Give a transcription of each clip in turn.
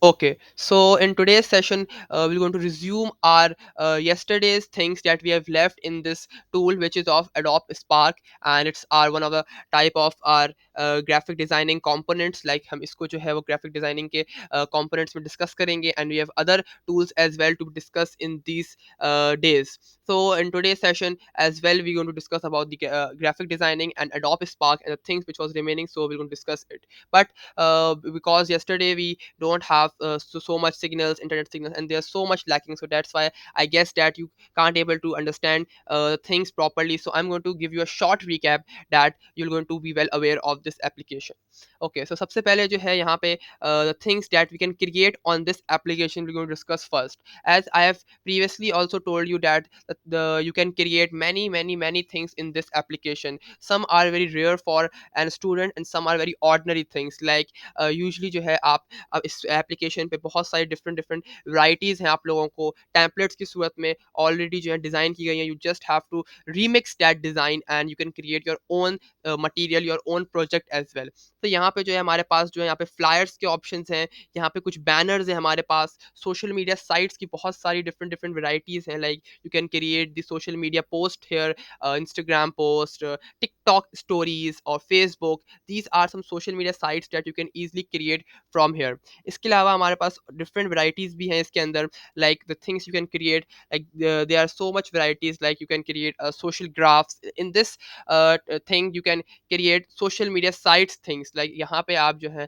Okay, so in today's session, we're going to resume our yesterday's things that we have left in this tool, which is of Adobe Spark, and it's our one of the type of our graphic designing components. Like हम इसको जो है वो graphic designing के components में discuss करेंगे, and we have other tools as well to discuss in these days. So in today's session as well, we're going to discuss about the graphic designing and Adobe Spark and the things which was remaining. So we're going to discuss it, but because yesterday we don't have so much signals, internet signals, and there's so much lacking, so that's why I guess that you can't able to understand things properly. So I'm going to give you a short recap that you're going to be well aware of this application. Okay, so सबसे पहले जो है यहाँ पे the things that we can create on this application we're going to discuss first. As I have previously also told you that you can create many things in this application. Some are very rare for an student and some are very ordinary things. Like usually जो है आप अब इस application पे बहुत सारी different different varieties हैं आप लोगों को टेम्पलेट्स की सूरत में ऑलरेडी जो है डिज़ाइन की गई हैं. You just have to remix that design and you can create your own material, your own project as well. तो यहाँ पे जो है हमारे पास जो है यहाँ पे फ्लायर्स के ऑप्शंस हैं, यहाँ पे कुछ बैनर्स हैं हमारे पास, सोशल मीडिया साइट्स की बहुत सारी डिफरेंट डिफरेंट वैराइटीज़ हैं. Like you can create the social media post here, Instagram post, TikTok stories और Facebook. These are some social media sites that you can easily create from here. इसके अलावा हमारे पास different varieties भी हैं इसके अंदर. Like the things you can create, like there are so much varieties. Like you can create social graphs in this thing. You can create social media sites things. Like यहाँ पे आप जो है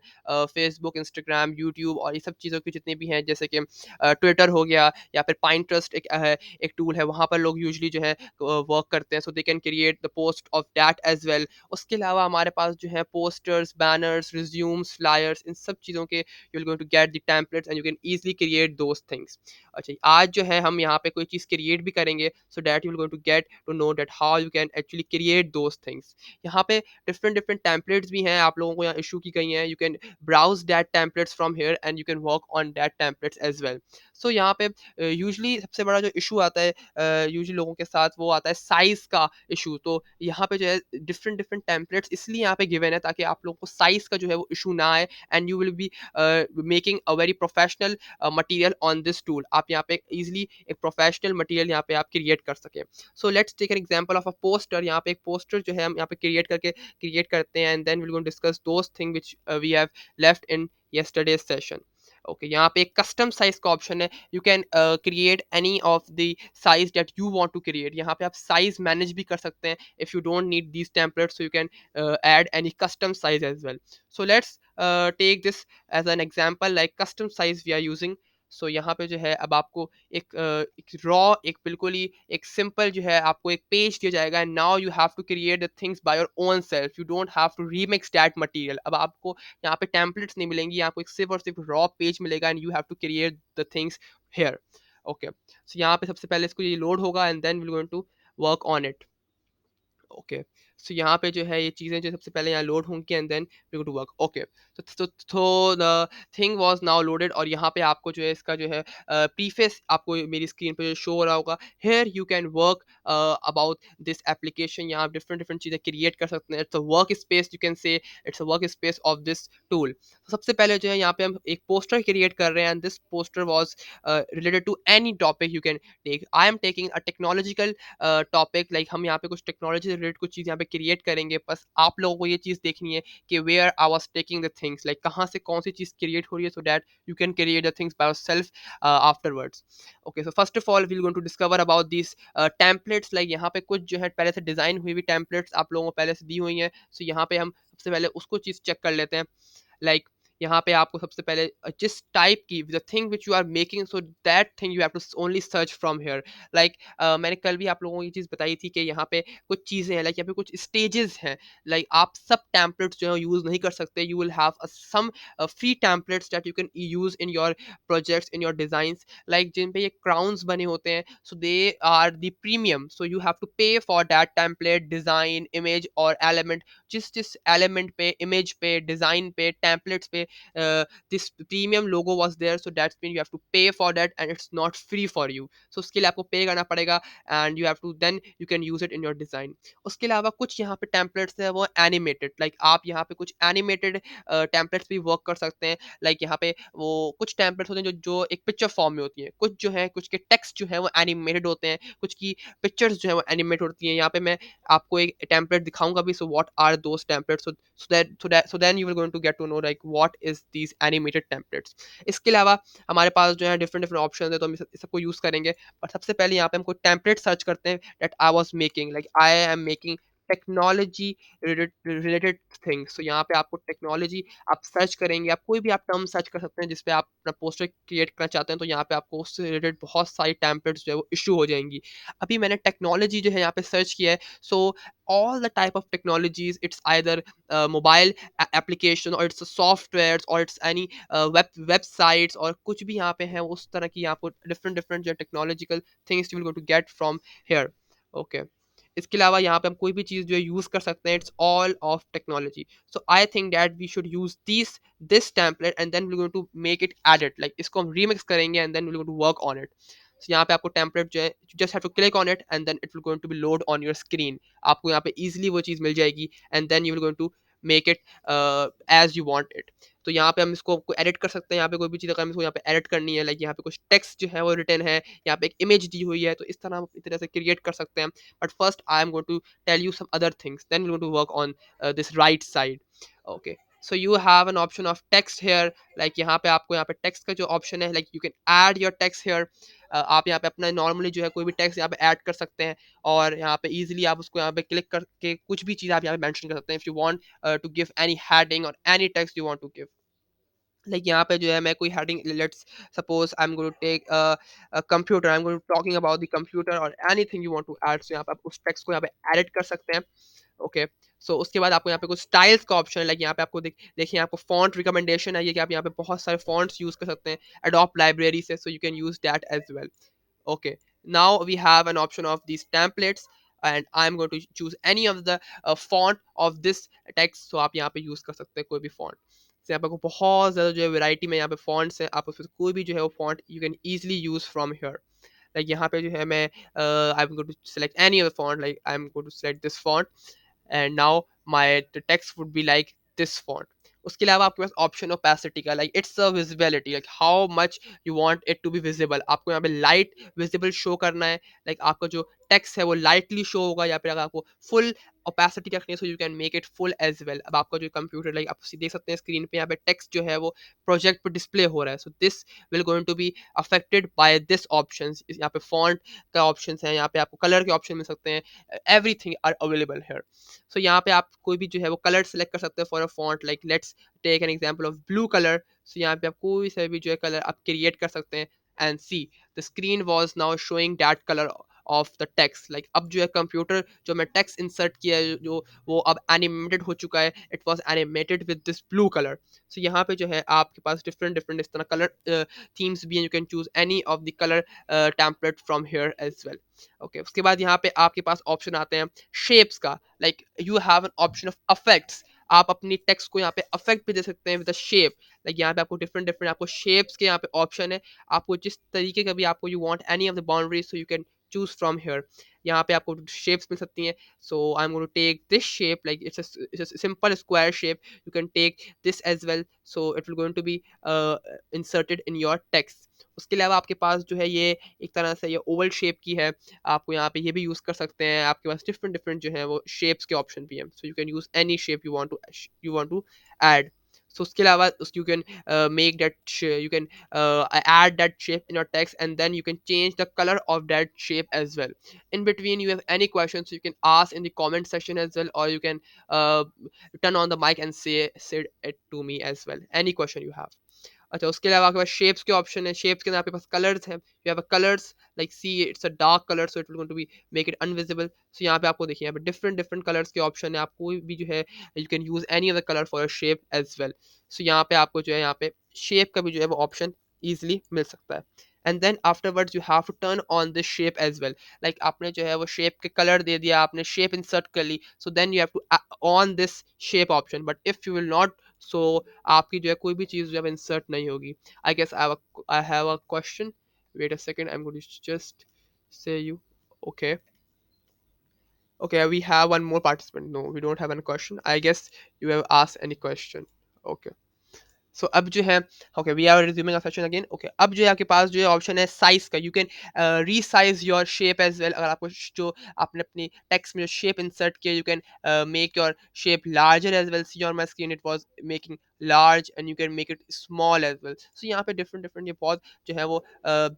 Facebook, Instagram, YouTube और ये सब चीज़ों की जितनी भी हैं, जैसे कि ट्विटर हो गया या फिर Pinterest एक है, एक टूल है, वहाँ पर लोग यूजली जो है वर्क करते हैं. So they can create the post of that as well. उसके अलावा हमारे पास जो है पोस्टर्स, बैनर्स, रिज्यूम्स, फ्लायर्स, इन सब चीज़ों के you will going to get the templates and you can easily create those things. अच्छा, आज जो है हम यहाँ पे कोई चीज़ क्रिएट भी करेंगे, so that you will going to get to know that how you can actually create those things. यहाँ पे डिफरेंट डिफरेंट टेम्पलेट्स भी हैं, आप लोगों को यहाँ इशू की गई हैं. You can browse that templates from here and you can work on that templates as well. So यहाँ पे यूजली सबसे बड़ा जो इशू आता है यूजली लोगों के साथ, वो आता है साइज़ का इशू. तो यहाँ पे जो है डिफरेंट डिफरेंट टेम्पलेट्स इसलिए यहाँ पे गिवन है ताकि आप लोगों को साइज़ का जो है वो इशू ना आए, and you will be making a very professional material on this tool. आप यहाँ पे इजीली एक प्रोफेशनल मटेरियल यहाँ पे आप क्रिएट कर सकें. So let's take an example of a poster. यहाँ पे एक पोस्टर जो है हम यहाँ पे क्रिएट करते हैं, and then we will going to discuss those thing which we have left in yesterday's session. Okay, यहाँ पे एक कस्टम साइज का ऑप्शन है. You can create any of the size that you want to create. यहाँ पे आप size manage भी कर सकते हैं. If you don't need these templates, so you can add any custom size as well. So let's take this as an example, like custom size we are using. So यहाँ पे जो है अब आपको एक रॉ, एक बिल्कुल ही एक सिंपल जो है आपको एक पेज दिया जाएगा, and now you have to create the things by your own self. You don't have to remix that material. अब आपको यहाँ पे टेम्पलेट्स नहीं मिलेंगी, आपको एक सिर्फ और सिर्फ रॉ पेज मिलेगा, and you have to create the things here. Okay, so यहाँ पे सबसे पहले इसको ये लोड होगा, and then will going to work on it. Okay, so यहाँ पे जो है ये चीज़ें जो सबसे पहले यहाँ लोड होंगी, and then we go to work. Okay, तो the thing was now loaded, और यहाँ पे आपको जो है इसका जो है प्रीफेस आपको मेरी स्क्रीन पे जो शो हो रहा होगा. Here you can work about this application. यहाँ आप डिफरेंट डिफरेंट चीज़ें क्रिएट कर सकते हैं. It's a work space, you can say it's a work space of this tool. सबसे पहले जो है यहाँ पे हम एक पोस्टर क्रिएट कर रहे हैं, and this poster was related to any topic you can take. I am taking a technological topic. Like हम यहाँ पे कुछ टेक्नोलॉजी से रिलेटेड कुछ चीज़ यहाँ पे क्रिएट करेंगे. बस आप लोगों को ये चीज़ देखनी है कि where I was taking the things, like कहाँ से कौन सी चीज़ क्रिएट हो रही है, so that you can create the things by yourself afterwards. Okay, so first of all we will going to discover about this templates. Like यहाँ पे कुछ जो है पहले से डिजाइन हुई हुई टेम्पलेट्स आप लोगों को पहले से दी हुई हैं. सो यहाँ पे हम सबसे पहले उसको चीज़ चेक कर लेते हैं. लाइक यहाँ पे आपको सबसे पहले जिस टाइप की the thing which you are making, so that thing you have to only search from here. Like मैंने कल भी आप लोगों को ये चीज़ बताई थी कि यहाँ पे कुछ चीज़ें हैं, लाइक यहाँ पे कुछ स्टेजेस हैं. लाइक आप सब टेम्पलेट्स जो है यूज़ नहीं कर सकते. You will have some free templates that you can use in your projects, in your designs. Like जिन पे ये क्राउन्स बने होते हैं, so they are the premium. So you have to pay for that template, design, image और element. जिस जिस element पे, इमेज पे, डिज़ाइन पे, टेम्पलेट्स पे पे this premium logo was there, so that's mean you have to pay for that and it's not free for you. So उसके लिए आपको पे करना पड़ेगा and you have to then you can use it in your design. उसके अलावा कुछ यहाँ पे टेम्पलेट्स हैं वो एनिमेटेड, लाइक आप यहाँ पे कुछ एनिमेटेड टेम्पलेट्स भी वर्क कर सकते हैं। लाइक यहाँ पे वो कुछ टेम्पलेट्स होते हैं जो जो एक पिक्चर फॉर्म में होती हैं, कुछ जो है कुछ के टेक्स्ट जो है वो एनिमेटेड होते हैं, कुछ की पिक्चर्स जो है वो एनिमेट होती हैं। यहाँ पे मैं आपको एक टेम्पलेट दिखाऊंगा भी, so what are those templates, so then you will going to get to know like what is these animated templates. इसके अलावा हमारे पास जो है डिफरेंट डिफरेंट ऑप्शन है, तो हम इस सबको यूज़ करेंगे। और सबसे पहले यहाँ पे हमको टेम्पलेट सर्च करते हैं that I was making, like I am making technology related things. तो यहाँ पे आपको टेक्नोलॉजी आप सर्च करेंगे, आप कोई भी आप टर्म सर्च कर सकते हैं जिस पे आप अपना पोस्टर क्रिएट करना चाहते हैं, तो यहाँ पे आपको उससे रिलेटेड बहुत सारी टेम्पलेट्स जो है वो इशू हो जाएंगी। अभी मैंने टेक्नोलॉजी जो है यहाँ पे सर्च किया है, सो all the type of technologies, it's either mobile application or it's a softwares or it's any websites और कुछ भी यहाँ पे है उस तरह की आपको different different जो technological things you will go to get from here. Okay. इसके अलावा यहाँ पे हम कोई भी चीज़ जो है यूज़ कर सकते हैं, it's all of technology. So I think that we should use this template and then we going to make it edit, like इसको हम रीमिक्स करेंगे and then we going to work on it. So यहाँ पे आपको template जो है just have to click on it and then it will going to be load on your screen. आपको यहाँ पे इजीली वो चीज़ मिल जाएगी and then you will going to make it as you want it. तो यहाँ पे हम इसको एडिट कर सकते हैं, यहाँ पे कोई भी चीज़ अगर हम इसको यहाँ पे एडिट करनी है, लाइक यहाँ पे कुछ टेक्स्ट जो है वो रिटन है, यहाँ पे एक इमेज दी हुई है, तो इस तरह हम इस तरह से क्रिएट कर सकते हैं। But first, I am going to tell you some other things. Then we're going to work on this right side. Okay. So you have an option of text here. Like यहाँ पे आपको यहाँ पे text का जो option है, like you can add your text here. आप यहाँ पे अपना normally जो है कोई भी text यहाँ पे add कर सकते हैं और यहाँ पे easily आप उसको यहाँ पे click करके कुछ भी चीज़ आप यहाँ पे mention कर सकते हैं if you want to give any heading or any text you want to give. Like यहाँ पे जो है मैं कोई heading, let's suppose I am going to take computer, I am going to talking about the computer और anything you want to add, so यहाँ पे आप उस टेक्स्ट को यहाँ पे एडिट कर सकते हैं। ओके। सो उसके बाद आपको यहाँ पे कुछ स्टाइल्स का ऑप्शन है, लाइक यहाँ पे आपको देखिए आपको फॉन्ट रिकमेंडेशन है ये कि आप यहाँ पे बहुत सारे फॉन्ट्स यूज कर सकते हैं एडोब लाइब्रेरी से, so you can use that as well. Okay, now we have an option of these templates and I'm going to choose any of the font of this text, so आप यहाँ पे use कर सकते हैं कोई भी font। से यहाँ पे आपको बहुत ज़्यादा जो है वैरायटी में यहाँ पे fonts हैं, आप उसमें कोई भी जो है वो font you can easily use from here। like यहाँ पे जो है मैं I'm going to select any of the font, like I'm going to select this font and now my the text would be like this font। उसके अलावा आपके पास option opacity का, like it's a visibility, like how much you want it to be visible. आपको यहाँ पे light visible show करना है, लाइक आपका जो टेक्स्ट है वो लाइटली शो होगा, या फिर अगर आपको फुल ओपेसिटी रखनी है so you can make it full as well. अब आपका जो कंप्यूटर, लाइक आप देख सकते हैं स्क्रीन पे यहाँ पे टेक्स्ट जो है वो प्रोजेक्ट पे डिस्प्ले हो रहा है, so this will going to be affected by this option. यहाँ पे फॉन्ट का ऑप्शन है, यहाँ पे आपको कलर के ऑप्शन मिल सकते हैं, एवरीथिंग आर अवेलेबल हेयर। सो यहाँ पे आप कोई भी जो है वो कलर सेलेक्ट कर सकते हैं for a font, like let's take an example of blue colour. So यहाँ पे आप कोई सा भी जो है कलर आप क्रिएट कर सकते हैं and see the screen was now showing that colour of the text. Like अब जो है कंप्यूटर जो मैं टेक्स्ट इंसर्ट किया है जो वो अब एनिमेटेड हो चुका है, it was animated with this blue colour. So यहाँ पे जो है आपके पास डिफरेंट डिफरेंट इस तरह कलर थीम्स भी हैं, you can choose any of the colour template from here as well. Okay, उसके बाद यहाँ पे आपके पास ऑप्शन आते हैं शेप्स का, like you have an option of affects. आप अपनी टेक्स्ट को यहाँ पे अफेक्ट भी दे सकते हैं विद द शेप, लाइक यहाँ पे आपको डिफरेंट डिफरेंट आपको शेप्स के यहाँ पे ऑप्शन है, आपको जिस तरीके का भी आपको you want any of the boundaries so you can choose from here. यहाँ पे आपको शेप्स मिल सकती हैं, so I am going to take this shape, like it's a simple square shape, you can take this as well, so it will going to be inserted in your text. उसके अलावा आपके पास जो है ये एक तरह से ये ओवल शेप की है, आपको यहाँ पे ये भी यूज़ कर सकते हैं, आपके पास डिफरेंट डिफरेंट जो है वो शेप्स के ऑप्शन भी हैं, so you can use any shape you want to add. So उसके अलावा you can make that you can add that shape in your text and then you can change the color of that shape as well। In between you have any questions you can ask in the comment section as well, or you can uh, turn on the mic and say it to me as well, any question you have। अच्छा, उसके अलावा आपके पास shapes के option है, shapes के अंदर आपके पास कलर्स हैं, you have a colours like see it's a dark colour so it will going to be make it invisible. So यहाँ पे आपको देखिए यहाँ पे डिफरेंट डिफरेंट कलर्स के ऑप्शन है, आप कोई भी जो है you can use any other colour for a shape as well. So यहाँ पे आपको जो है यहाँ पे शेप का भी जो है वो ऑप्शन ईजिली मिल सकता है and then afterwards you have to turn on this shape as well. Like आपने जो है वो शेप के कलर दे दिया, आपने शेप इंसर्ट कर ली, so then you have to on this shape option, but if you will not so आपकी जो है कोई भी चीज़ जो है इंसर्ट नहीं होगी। I guess I have a question, wait a second, I am going to just say you okay. Okay, we have one more participant. No, we don't have any question. I guess you have asked any question. Okay. So अब जो है okay we are resuming session again. Okay, अब जो है आपके पास जो है ऑप्शन है साइज का, you can resize your shape as well. अगर आपको जो आपने अपनी टेक्स्ट में जो शेप इंसर्ट किया, you can make your shape larger as well. See on my screen it was making large and you can make it small as well. So यहाँ पे डिफरेंट डिफरेंट ये बहुत जो है वो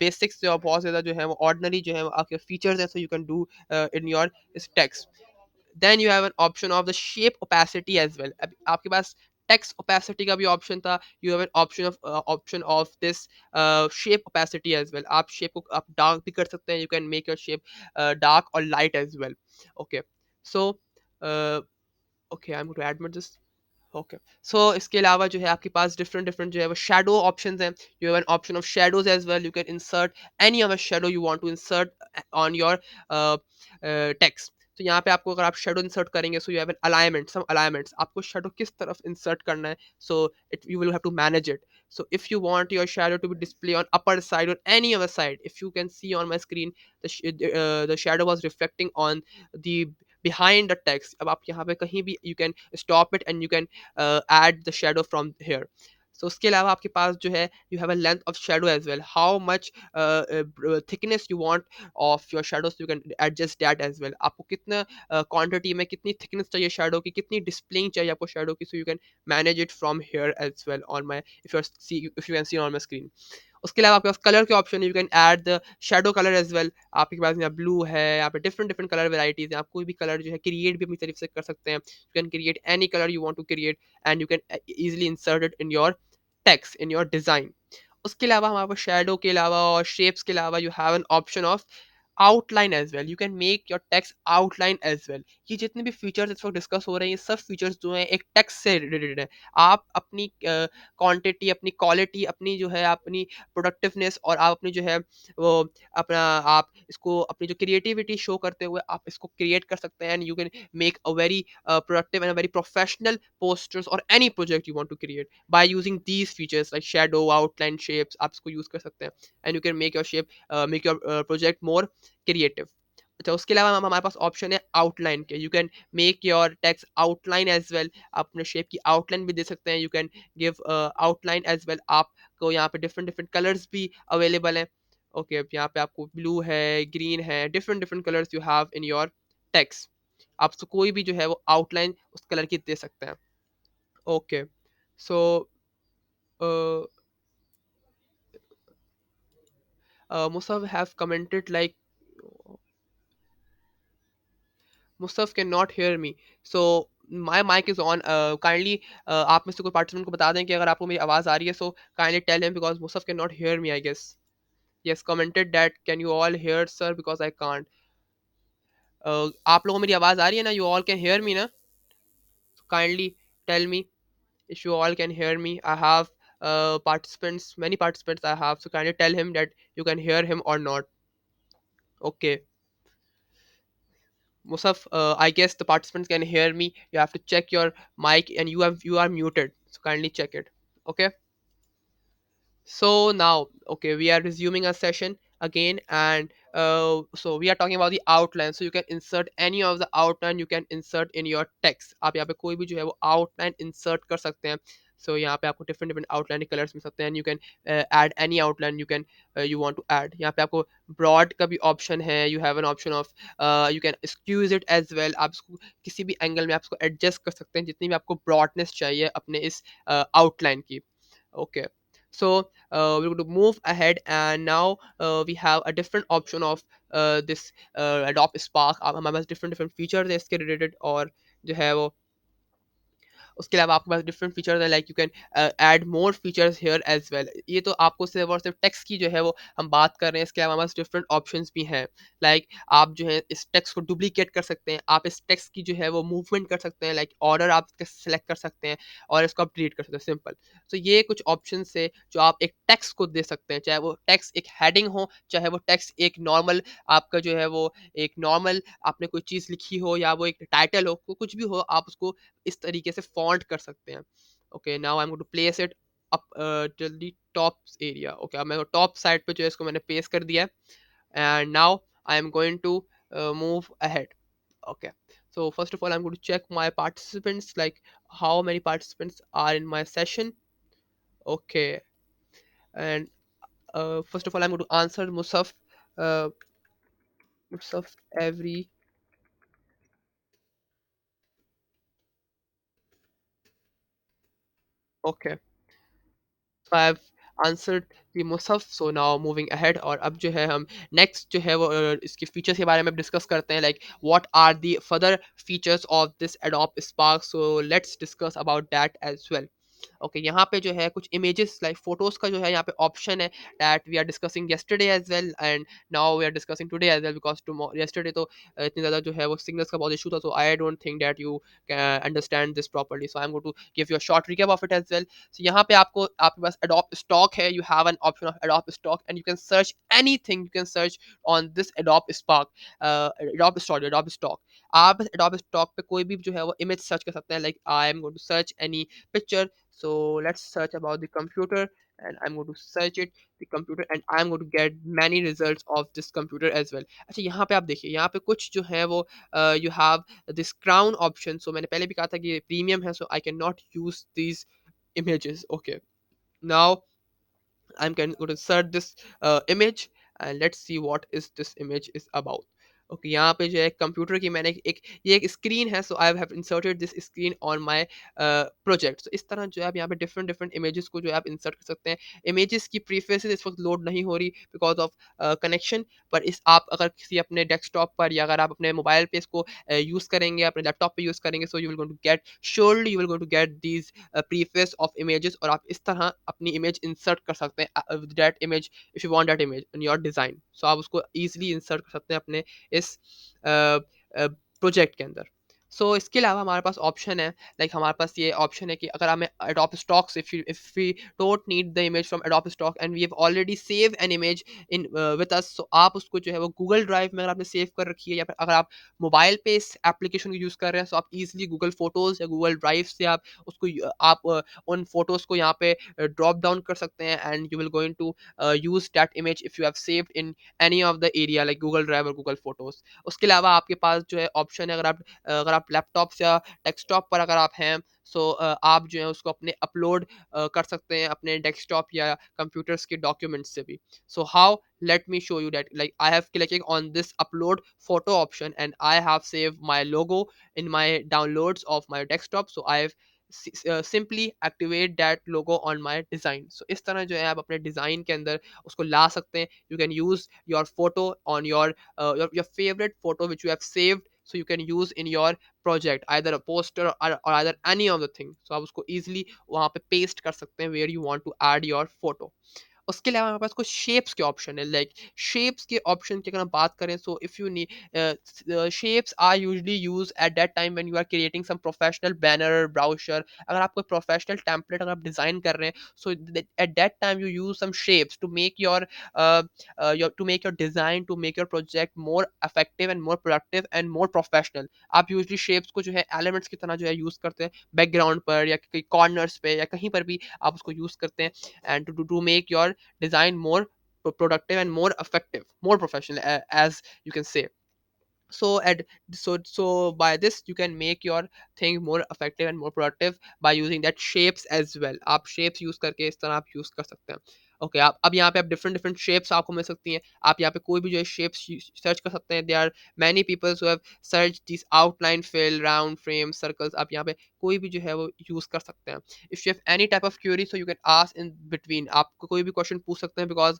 बेसिक्स जो बहुत ज़्यादा जो है वो ऑर्डनरी जो है वो आपके फीचर्स हैं, so you can do in your इस text. Then you have an option of the shape opacity as well. अब आपके पास टेक्स्ट ओपेसिटी का भी ऑप्शन था, you have an option of this shape opacity as well. आप shape को आप डार्क भी कर सकते हैं, you can make your shape dark और light as well. Okay, so okay I am to admit this. Okay, सो इसके अलावा जो है आपके पास डिफरेंट डिफरेंट जो है वो शैडो ऑप्शंस हैं। You have an option of shadows as well. You can insert any of a shadow you want to insert on your text. तो यहाँ पे आपको अगर आप शेडो इंसर्ट करेंगे, so you have an alignment, some alignments, आपको shadow किस तरफ इंसर्ट करना है, so it you will have to manage it. So if you want your shadow to be display on upper side और any other side, if you can see on my screen the shadow was reflecting on the behind the text। अब आप यहाँ पे कहीं भी you can stop it and you can add the shadow from here। so उसके अलावा आपके पास जो है you have a length of shadow as well, how much thickness you want of your shadows, you can adjust that as well। आपको कितना quantity में कितनी thickness चाहिए shadow की, कितनी displaying चाहिए आपको shadow की, so you can manage it from here as well on my if you can see on my screen। उसके अलावा आपके पास कलर के ऑप्शन है, you can add the shadow colour as well. आपके पास यहाँ ब्लू है, यहाँ पे डिफरेंट डिफरेंट कलर वेराइटीज हैं, आप कोई भी कलर जो है क्रिएट भी अपनी तरफ से कर सकते हैं। You can create any colour you want to create and you can easily insert it in your text in your design. उसके अलावा हमारे पास शेडो के अलावा और शेप्स के अलावा you have an option of outline as well. You can make your text outline as well. ये जितने भी फीचर्स इस वक्त डिस्कस हो रहे हैं, ये सब फीचर्स जो हैं एक टेक्स्ट से रिलेटेड है। आप अपनी क्वांटिटी, अपनी क्वालिटी, अपनी जो है अपनी प्रोडक्टिवनेस और आप अपनी जो है वो अपना आप इसको अपनी जो क्रिएटिविटी शो करते हुए आप इसको क्रिएट कर सकते हैं and you can make a very productive and a very professional posters or any project you want to create by using these features like shadow, outline, shapes। आप इसको यूज कर सकते हैं and you can make your shape make your project more creative. अच्छा, उसके अलावा हमारे पास ऑप्शन है आउटलाइन के। You can make your text outline as well. आप अपने शेप की आउटलाइन भी दे सकते हैं, you can give outline as well. आपको यहाँ पे डिफरेंट डिफरेंट कलर्स भी अवेलेबल हैं। ओके, यहाँ पे आपको ब्लू है, ग्रीन है, different different colours you have in your text. आप तो कोई भी जो है वो आउटलाइन उस कलर की दे सकते हैं। Okay, so Musaf have commented like Musaf cannot hear me, so my mic is on। Kindly आप में से कोई पार्टिसिपेंट को बता दें कि अगर आपको मेरी आवाज़ आ रही है, so kindly tell him because Musaf cannot hear me I guess। Yes, commented that can you all hear sir because I can't। आप लोगों को मेरी आवाज़ आ रही है ना? You all can hear me ना? So kindly tell me if you all can hear me। I have participants, many participants I have, so kindly tell him that you can hear him or not। Okay, Musaf, I guess the participants can hear me. You have to check your mic and you are muted. So kindly check it. Okay. So now, okay, we are resuming our session again, and so we are talking about the outline. So you can insert any of the outline you can insert in your text। आप यहाँ पे कोई भी जो है वो outline insert कर सकते हैं। So यहाँ पे आपको different different outline colors मिल सकते हैं। And you can add any outline you can you want to add। यहाँ पे आपको broad का भी option है। You have an option of you can squeeze it as well। आप इसको किसी भी angle में आप इसको adjust कर सकते हैं जितनी भी आपको broadness चाहिए अपने इस outline की। Okay, so we're going to move ahead and now we have a different option of this Adobe Spark। अब हमारे पास different different features है इसके related और जो है वो उसके अलावा आपके पास डिफरेंट फीचर्स है, like you can add more features here as well. ये तो आपको सिर्फ और सिर्फ टेक्स्ट की जो है वो हम बात कर रहे हैं, इसके अलावा हमारे पास डिफरेंट ऑप्शंस भी हैं। लाइक आप जो है इस टेक्स्ट को डुप्लीकेट कर सकते हैं, आप इस टेक्स्ट की जो है वो मूवमेंट कर सकते हैं, लाइक ऑर्डर आप सेलेक्ट कर सकते हैं और इसको आप डिलीट कर सकते हैं, सिंपल। तो ये कुछ ऑप्शन है जो आप एक टेक्स्ट को दे सकते हैं, चाहे वो टेक्स्ट एक हेडिंग हो, चाहे वो टेक्स्ट एक नॉर्मल आपका जो है वो एक नॉर्मल आपने कोई चीज़ लिखी हो या वो एक टाइटल हो, कुछ भी हो, आप उसको इस तरीके से फ़ॉन्ट कर सकते हैं। Okay, now I'm going to place it up till the top area. Okay, अब मैं top side पे जो है इसको मैंने paste कर दिया है, and now I am going to move ahead. Okay, so first of all I'm going to check my participants, like how many participants are in my session. Okay, and first of all I'm going to answer uh, Musaf every. Okay, so I've answered the Musaf. So now moving ahead, और अब जो है हम next जो है वो इसके features के बारे में डिस्कस करते हैं, like what are the further features of this Adobe Spark. So let's discuss about that as well. Okay, यहाँ पे जो है कुछ इमेजेस लाइक फोटोज का जो है यहाँ पे ऑप्शन है that we are discussing yesterday as well, and now we are discussing today as well, because tomorrow yesterday तो इतनी ज़्यादा जो है वो सिग्नल्स का बहुत इशू था, so I don't think that you understand this properly, so I am going to give you a short recap of it as well. So यहाँ पे आपको आपके पास अडोप स्टॉक है, you have an option of Adobe Stock and you can search anything, you can search on this Adobe Spark, Adobe Stock. आप Adobe Stock पे कोई भी जो है वो इमेज सर्च कर सकते हैं, like I am going to search any picture. So let's search about the computer, and I'm going to search it, the computer, and I'm going to get many results of this computer as well. अच्छा, यहाँ पे आप देखिए, यहाँ पे कुछ जो है वो you have this crown option. So मैंने पहले भी कहा था कि ये प्रीमियम है, so I cannot use these images. Okay, now I'm going to search this image, and let's see what is this image is about. Okay, यहाँ पे जो है कंप्यूटर की मैंने एक ये एक स्क्रीन है, so I have inserted this screen on my project. So इस तरह जो है आप यहाँ पे डिफरेंट डिफरेंट इमेजेस को जो है आप इंसर्ट कर सकते हैं. इमेजेस की प्रीफेसेस इस वक्त लोड नहीं हो रही बिकॉज ऑफ कनेक्शन, पर इस आप अगर किसी अपने डेस्कटॉप पर या अगर आप अपने मोबाइल पे इसको यूज़ करेंगे, अपने लैपटॉप पे यूज़ करेंगे, so you will going to get, surely you will going to get these preface of images, और आप इस तरह अपनी इमेज इंसर्ट कर सकते हैं that image, if you want that image in your design, so आप उसको ईजिली इंसर्ट कर सकते हैं अपने इस प्रोजेक्ट के अंदर. सो इसके अलावा हमारे पास ऑप्शन है, लाइक हमारे पास ये ऑप्शन है कि अगर हमें Adobe stocks, if we don't need the image from Adobe Stock and we have already save an image in with us, so आप उसको जो है वो गूगल ड्राइव में अगर आपने सेव कर रखी है, या फिर अगर आप मोबाइल पे इस एप्लीकेशन को यूज़ कर रहे हैं, सो आप इजीली गूगल फोटोज़ या गूगल ड्राइव से आप उसको आप उन फोटोज़ को यहाँ पे ड्रॉप डाउन कर सकते हैं, and you will going to use that image if you have saved in any of the area like Google Drive और गूगल फोटोज़. उसके अलावा आपके पास जो है ऑप्शन है, अगर आप लैपटॉप या डेस्कटॉप पर अगर आप हैं, सो आप जो है उसको अपने अपलोड कर सकते हैं अपने डेस्कटॉप या कंप्यूटर्स के डॉक्यूमेंट्स से भी. So how, let me show you that, like I have clicking on this upload photo option, and I have saved my logo in my downloads of my desktop, so I have simply activate that logo on my design. So इस तरह जो है आप अपने design के अंदर उसको ला सकते हैं. You can use your photo on your favorite photo which you have saved, so you can use in your project, either a poster or either any of the thing. So आप उसको easily वहाँ पे paste कर सकते हैं where you want to add your photo. उसके अलावा हमारे पास कुछ शेप्स के ऑप्शन है, लाइक शेप्स के ऑप्शन की अगर हम बात करें, so if you need, shapes are usually use at that time when you are creating some professional banner brochure. अगर आप कोई प्रोफेशनल टेम्पलेट अगर आप डिजाइन कर रहे हैं, so at that time you use some shapes to make your design, to make your project more effective and more productive and more professional. आप usually shapes को जो है एलिमेंट्स की तरह जो है यूज करते हैं बैकग्राउंड पर या कहीं कॉर्नर्स पे या कहीं पर भी आप उसको यूज करते हैं, and to make your design more productive and more effective, more professional, as you can say. So at so by this you can make your thing more effective and more productive by using that shapes as well. आप shapes use करके इस तरह आप use कर सकते हैं. Okay, आप अब यहाँ पे आप डिफरेंट डिफरेंट शेप्स आपको मिल सकती हैं. आप यहाँ पे कोई भी जो है शेप्स सर्च कर सकते हैं. They are many peoples who have search this outline, fill, round, frame, circles. आप यहाँ पे कोई भी जो है वो यूज़ कर सकते हैं. If you have any type of query, so you can ask in between. आपको कोई भी क्वेश्चन पूछ सकते हैं, बिकॉज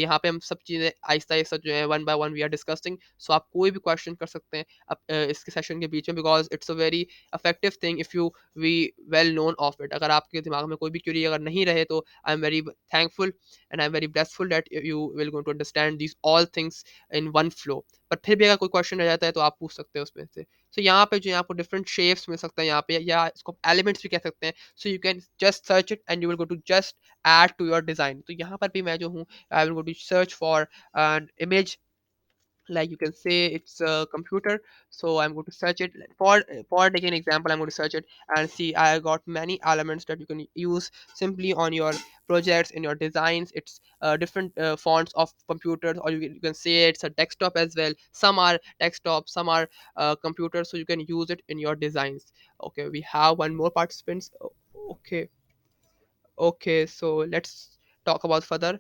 यहाँ पे हम सब चीज़ें आहिस्ता आहिस्ता जो है one by one we are discussing. So आप कोई भी क्वेश्चन कर सकते हैं इसके सेशन के बीच में, because it's a very effective thing if you we well known of it. अगर आपके दिमाग में कोई भी क्यूरी अगर नहीं रहे, तो I am very thankful and I'm very blissful that you will going to understand these all things in one flow. पर फिर भी अगर कोई क्वेश्चन रह जाता है, तो आप पूछ सकते हैं उसमें से. सो यहाँ पे जो है आपको डिफरेंट शेप्स मिल सकते हैं यहाँ पे, या इसको एलिमेंट्स भी कह सकते हैं. So you can just search it and you will go to just add to your design. तो यहाँ पर भी मैं जो हूँ, I will go to search for an image like you can say it's a computer. So I'm going to search it for taking an example. I'm going to search it and see I got many elements that you can use simply on your projects, in your designs. It's different fonts of computers, or you can say it's a desktop as well. Some are desktop, some are computers, so you can use it in your designs. Okay, we have one more participants. Okay, okay, so let's talk about further.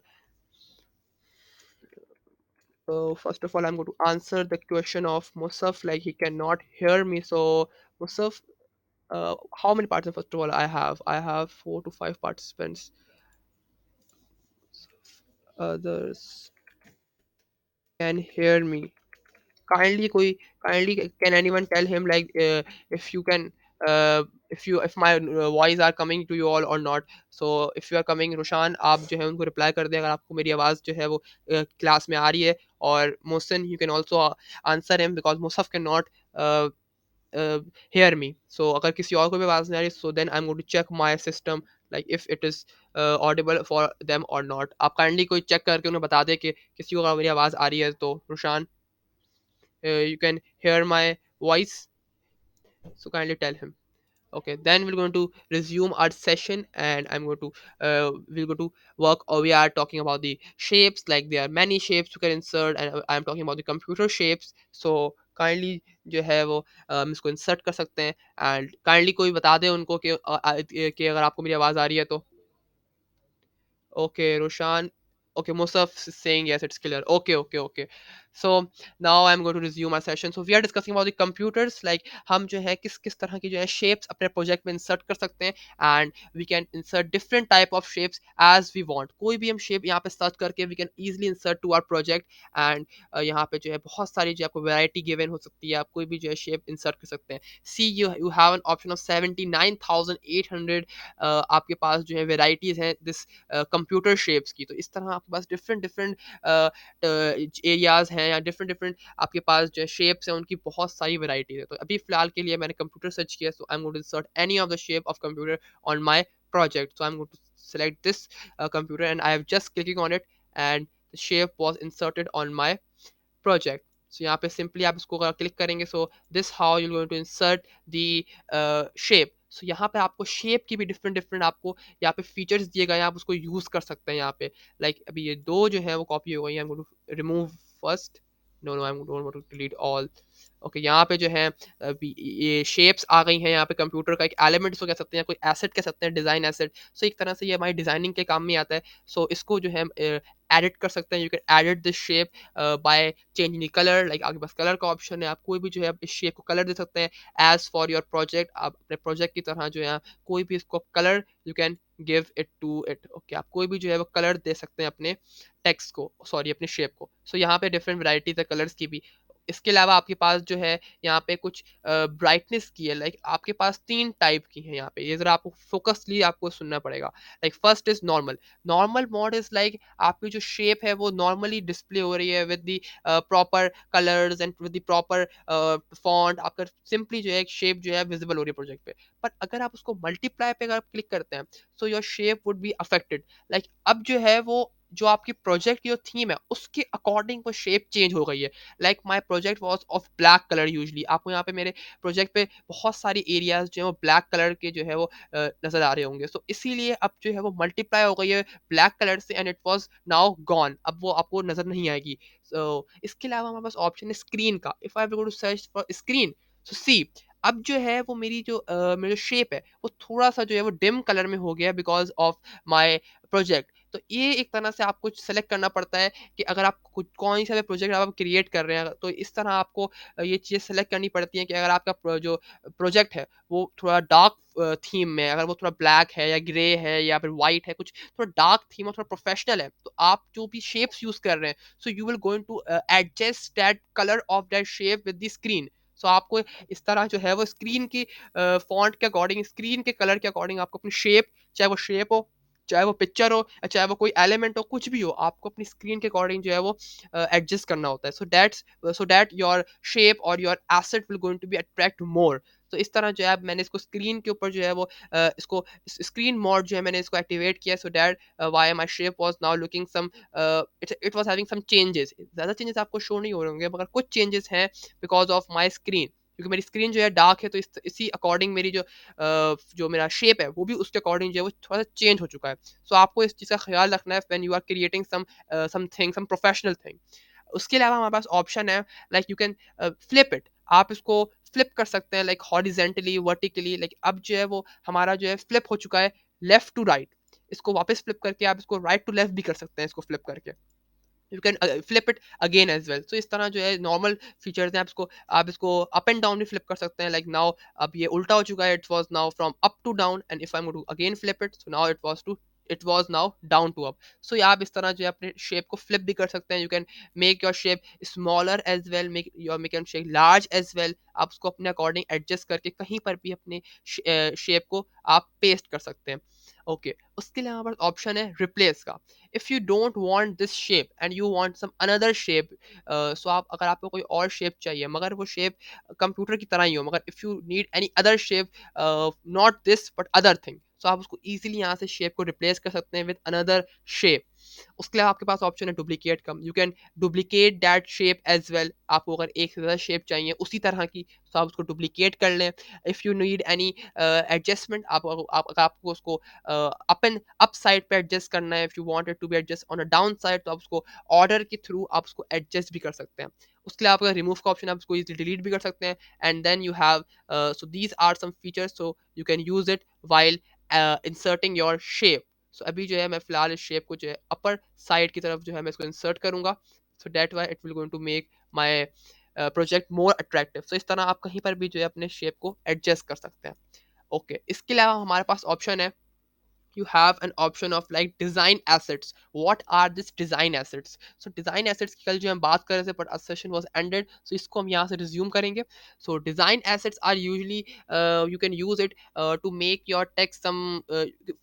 First of all, I'm going to answer the question of Musaf, like he cannot hear me. So, Musaf, how many participants? First of all, I have 4 to 5 participants. Others can hear me. Kindly, kindly, can anyone tell him like if you can, if my voice are coming to you all or not. So if you are coming, Roshan, आप जो है उनको reply कर दें अगर आपको मेरी आवाज़ जो है वो क्लास में आ रही है. और Mohsin, you can also answer him because Musaf cannot uh, uh, hear me. So अगर किसी और को भी आवाज़ नहीं आ रही, so then I'm going to check my system like if it is audible for them or not. आप kindly कोई check करके उन्हें बता दें कि किसी को अगर मेरी आवाज़ आ रही है तो. Roshan, you can hear my voice, so kindly tell him. Okay, then we're going to resume our session, and we're going to work, or we are talking about the shapes. Like there are many shapes you can insert, and I'm talking about the computer shapes. So kindly जो है वो हम इसको insert कर सकते हैं. And kindly कोई बता दे उनको कि अगर आपको मेरी आवाज़ आ रही है तो. Okay, Roshan. Okay, Musaf is saying yes, it's clear. Okay, okay, okay. So now I'm going to resume our session. So we are discussing about the computers, like हम जो है किस किस तरह की जो है shapes अपने project में insert कर सकते हैं, and we can insert different type of shapes as we want. कोई भी हम shape यहाँ पे search करके we can easily insert to our project. And यहाँ पे जो है बहुत सारी जो आपको variety given हो सकती है, आप कोई भी जो है shape insert कर सकते हैं. See, you have an option of 79,800. आपके पास जो है varieties हैं this कंप्यूटर शेप्स की. तो इस तरह आपके पास डिफरेंट डिफरेंट एरियाज हैं, या डिफरेंट डिफरेंट आपके पास जो शेप्स हैं उनकी बहुत सारी वैरायटीज है. तो अभी फिलहाल के लिए मैंने कंप्यूटर सर्च किया, so I am going to insert any of the shape of computer on my project. So I'm going to select this computer, and I have just clicking on it, and the shape was inserted on my project. So यहाँ पे simply आप इसको click करेंगे, so this how you're going to insert the shape. So यहाँ पे आपको shape की भी different different आपको यहाँ पे features दिए गए हैं, आप उसको use कर सकते हैं यहाँ पे. Like अभी ये दो जो है वो copy हो गई हैं. I'm going to remove first. No, no, I don't want to delete all. Okay, यहाँ पे जो है अभी ये शेप्स आ गई हैं. यहाँ पे कंप्यूटर का एक एलिमेंट इसको कह सकते हैं, कोई एसेट कह सकते हैं, डिज़ाइन एसेट. सो एक तरह से ये हमारी डिज़ाइनिंग के काम में आता है. सो इसको जो है एडिट कर सकते हैं. You can edit this shape by changing the colour. Like आपके पास कलर का ऑप्शन है, आप कोई भी जो है इस शेप को कलर दे सकते हैं एज फॉर योर प्रोजेक्ट. आप अपने प्रोजेक्ट की तरह जो है कोई भी इसको colour you can give it to it. Okay, आप कोई भी जो है वो कलर दे सकते हैं अपने टेक्स्ट को, सॉरी अपने शेप को. सो यहाँ पे डिफरेंट वैरायटीज है कलर्स की भी. इसके अलावा आपके पास जो है यहाँ पे कुछ ब्राइटनेस की है. लाइक आपके पास 3 टाइप की है यहाँ पे. ये ज़रा आपको फोकसली आपको सुनना पड़ेगा. Like first is normal. Normal mode is like आपकी जो शेप है वो नॉर्मली डिस्प्ले हो रही है with the proper colours and with the proper font. आपका सिंपली जो है एक शेप जो है विजिबल हो रही है प्रोजेक्ट पे. पर अगर आप उसको मल्टीप्लाई पे अगर आप क्लिक करते हैं, so your shape would be affected. Like अब जो है वो जो आपकी प्रोजेक्ट की जो थीम है उसके अकॉर्डिंग वो शेप चेंज हो गई है. Like my project was of black colour. Usually आपको यहाँ पे मेरे प्रोजेक्ट पे बहुत सारी एरियाज जो है वो ब्लैक कलर के जो है वो नजर आ रहे होंगे. सो इसीलिए अब जो है वो मल्टीप्लाई हो गई है ब्लैक कलर से, and it was now gone. अब वो आपको नजर नहीं आएगी. सो इसके अलावा हमारे पास ऑप्शन है स्क्रीन का. If I go to search for screen, so see अब जो है वो मेरी जो शेप है वो थोड़ा सा जो है वो डिम कलर में हो गया बिकॉज ऑफ माई प्रोजेक्ट. तो ये एक तरह से आपको सेलेक्ट करना पड़ता है कि अगर आप कुछ कौन सा भी प्रोजेक्ट आप क्रिएट कर रहे हैं, तो इस तरह आपको ये चीज़ें सेलेक्ट करनी पड़ती हैं कि अगर आपका जो प्रोजेक्ट है वो थोड़ा डार्क थीम में, अगर वो थोड़ा ब्लैक है या ग्रे है या फिर वाइट है, कुछ थोड़ा डार्क थीम और थोड़ा प्रोफेशनल है, तो आप जो भी शेप्स यूज कर रहे हैं, so you will going to adjust that colour of that shape with the screen. So आपको इस तरह जो है वो स्क्रीन की फॉन्ट के अकॉर्डिंग, स्क्रीन के कलर के अकॉर्डिंग आपको अपनी शेप, चाहे वो शेप हो, चाहे वो पिक्चर हो, चाहे वो कोई एलिमेंट हो, कुछ भी हो, आपको अपनी स्क्रीन के अकॉर्डिंग जो है वो एडजस्ट करना होता है. सो दैट योर शेप और your asset will going to be attract more. तो इस तरह जो है अब मैंने इसको स्क्रीन के ऊपर जो है वो इसको स्क्रीन मोड जो है मैंने इसको एक्टिवेट किया, so that why my shape was now looking some it was having some changes. ज़्यादा चेंजेस आपको शो नहीं हो रहे होंगे, मगर कुछ चेंजेस हैं बिकॉज़ ऑफ माय स्क्रीन, क्योंकि मेरी स्क्रीन जो है डार्क है, तो इसी अकॉर्डिंग मेरी जो मेरा शेप है वो भी उसके अकॉर्डिंग जो है वो थोड़ा-सा चेंज हो चुका है। सो आपको इस चीज़ का ख़्याल रखना है when you are creating something, some professional thing. उसके अलावा हमारे पास ऑप्शन है, like you can flip it. आप इसको फ्लिप कर सकते हैं लाइक हॉरिजेंटली, वर्टिकली। लाइक अब जो है वो हमारा जो है फ्लिप हो चुका है लेफ्ट टू राइट। इसको वापस फ्लिप करके आप इसको राइट टू लेफ्ट भी कर सकते हैं, इसको फ्लिप करके। You can flip it again as well. तो इस तरह जो है नॉर्मल फीचर्स हैं, आप इसको अप एंड डाउन भी फ्लिप कर सकते हैं। लाइक नाउ अब ये उल्टा हो चुका है, it was now from up to down, and if I am to again flip it, so now it was now down to up. So ये आप इस तरह जो है अपने शेप को फ्लिप भी कर सकते हैं। You can make your shape smaller as well, make your shape large as well. आप उसको अपने अकॉर्डिंग एडजस्ट करके कहीं पर भी अपने शेप को आप पेस्ट कर सकते हैं। ओके, उसके लिए हमारे पास ऑप्शन है रिप्लेस का। If you don't want this shape and you want some another shape, so आप अगर आपको कोई और शेप चाहिए मगर वो शेप कंप्यूटर की तरह ही हो, मगर if you need any other shape, not this but other thing, so आप उसको इजीली यहाँ से शेप को रिप्लेस कर सकते हैं विद अनदर शेप। उसके अलावा आपके पास ऑप्शन है डुप्लीकेट का। You can duplicate that shape as well. आपको अगर एक से ज़्यादा शेप चाहिए उसी तरह की, तो आप उसको डुप्लीकेट कर लें। If you need any adjustment, अगर आपको उसको अप साइड पे एडजस्ट करना है, if you want it to be adjust on a down side, तो आप उसको ऑर्डर के थ्रू आप उसको एडजस्ट भी कर सकते हैं। उसके लिए आपका रिमूव का ऑप्शन है, आप उसको इजीली डिलीट भी कर सकते हैं। And then you have so these are some features, so you can use it while inserting your shape. So अभी जो है मैं फिलहाल इस शेप को जो है अपर साइड की तरफ जो है मैं इसको इंसर्ट करूंगा, so that why it will going to make my project more attractive. So इस तरह आप कहीं पर भी जो है अपने शेप को एडजस्ट कर सकते हैं। ओके, इसके अलावा हमारे पास ऑप्शन है, you have an option of like design assets. What are these design assets? So design assets की कल जो हम बात कर रहे थे, but our session was ended, so इसको हम यहाँ से resume करेंगे। So design assets are usually you can use it to make your text some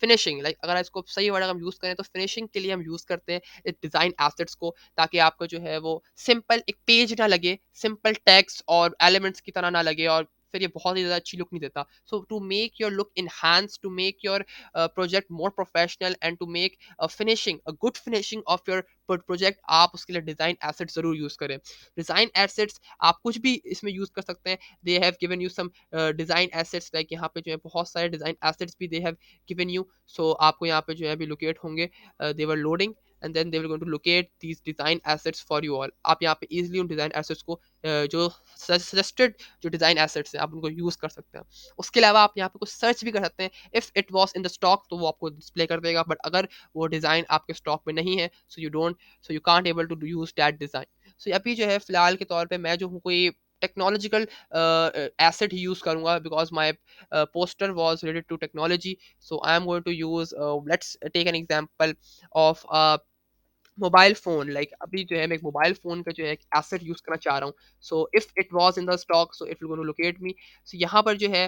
finishing, like अगर इसको सही वर्ड हम यूज करें तो finishing के लिए हम यूज करते हैं इस design assets को, ताकि आपको जो है वो सिंपल एक पेज ना लगे, सिंपल टेक्स्ट और एलिमेंट्स की तरह ना लगे, और फिर ये बहुत ही ज़्यादा अच्छी लुक नहीं देता। So to make your look enhance, to make your project more professional and to make a good finishing of your project, आप उसके लिए डिजाइन एसेट्स जरूर यूज करें। डिजाइन एसेट्स आप कुछ भी इसमें यूज कर सकते हैं। They have given you some design assets, like यहाँ पे जो है बहुत सारे डिजाइन एसेट्स भी they have given you. So आपको यहाँ पे जो है अभी लोकेट होंगे, they were loading, and then they will going to locate these design assets for you all. आप यहाँ पे इजीली उन डिजाइन एसेट्स को जो सजेस्टेड जो डिजाइन एसेट्स हैं आप उनको यूज कर सकते हैं। उसके अलावा आप यहाँ पे कुछ सर्च भी कर सकते हैं। If it was in the stock तो वो आपको डिस्प्ले कर देगा, बट अगर वो डिज़ाइन आपके स्टॉक में नहीं है, so you can't able to use that design. So अभी जो है फिलहाल के तौर पे मैं जो हूँ कोई टेक्नोलॉजिकल एसेट ही यूज करूंगा, because my poster was related to technology. So I am going to use, let's take an example of mobile phone. Like अभी जो है मैं एक मोबाइल फ़ोन का जो है एक एसेट यूज़ करना चाह रहा हूँ। So if it was in the stock, so it will gonna locate me. So यहाँ पर जो है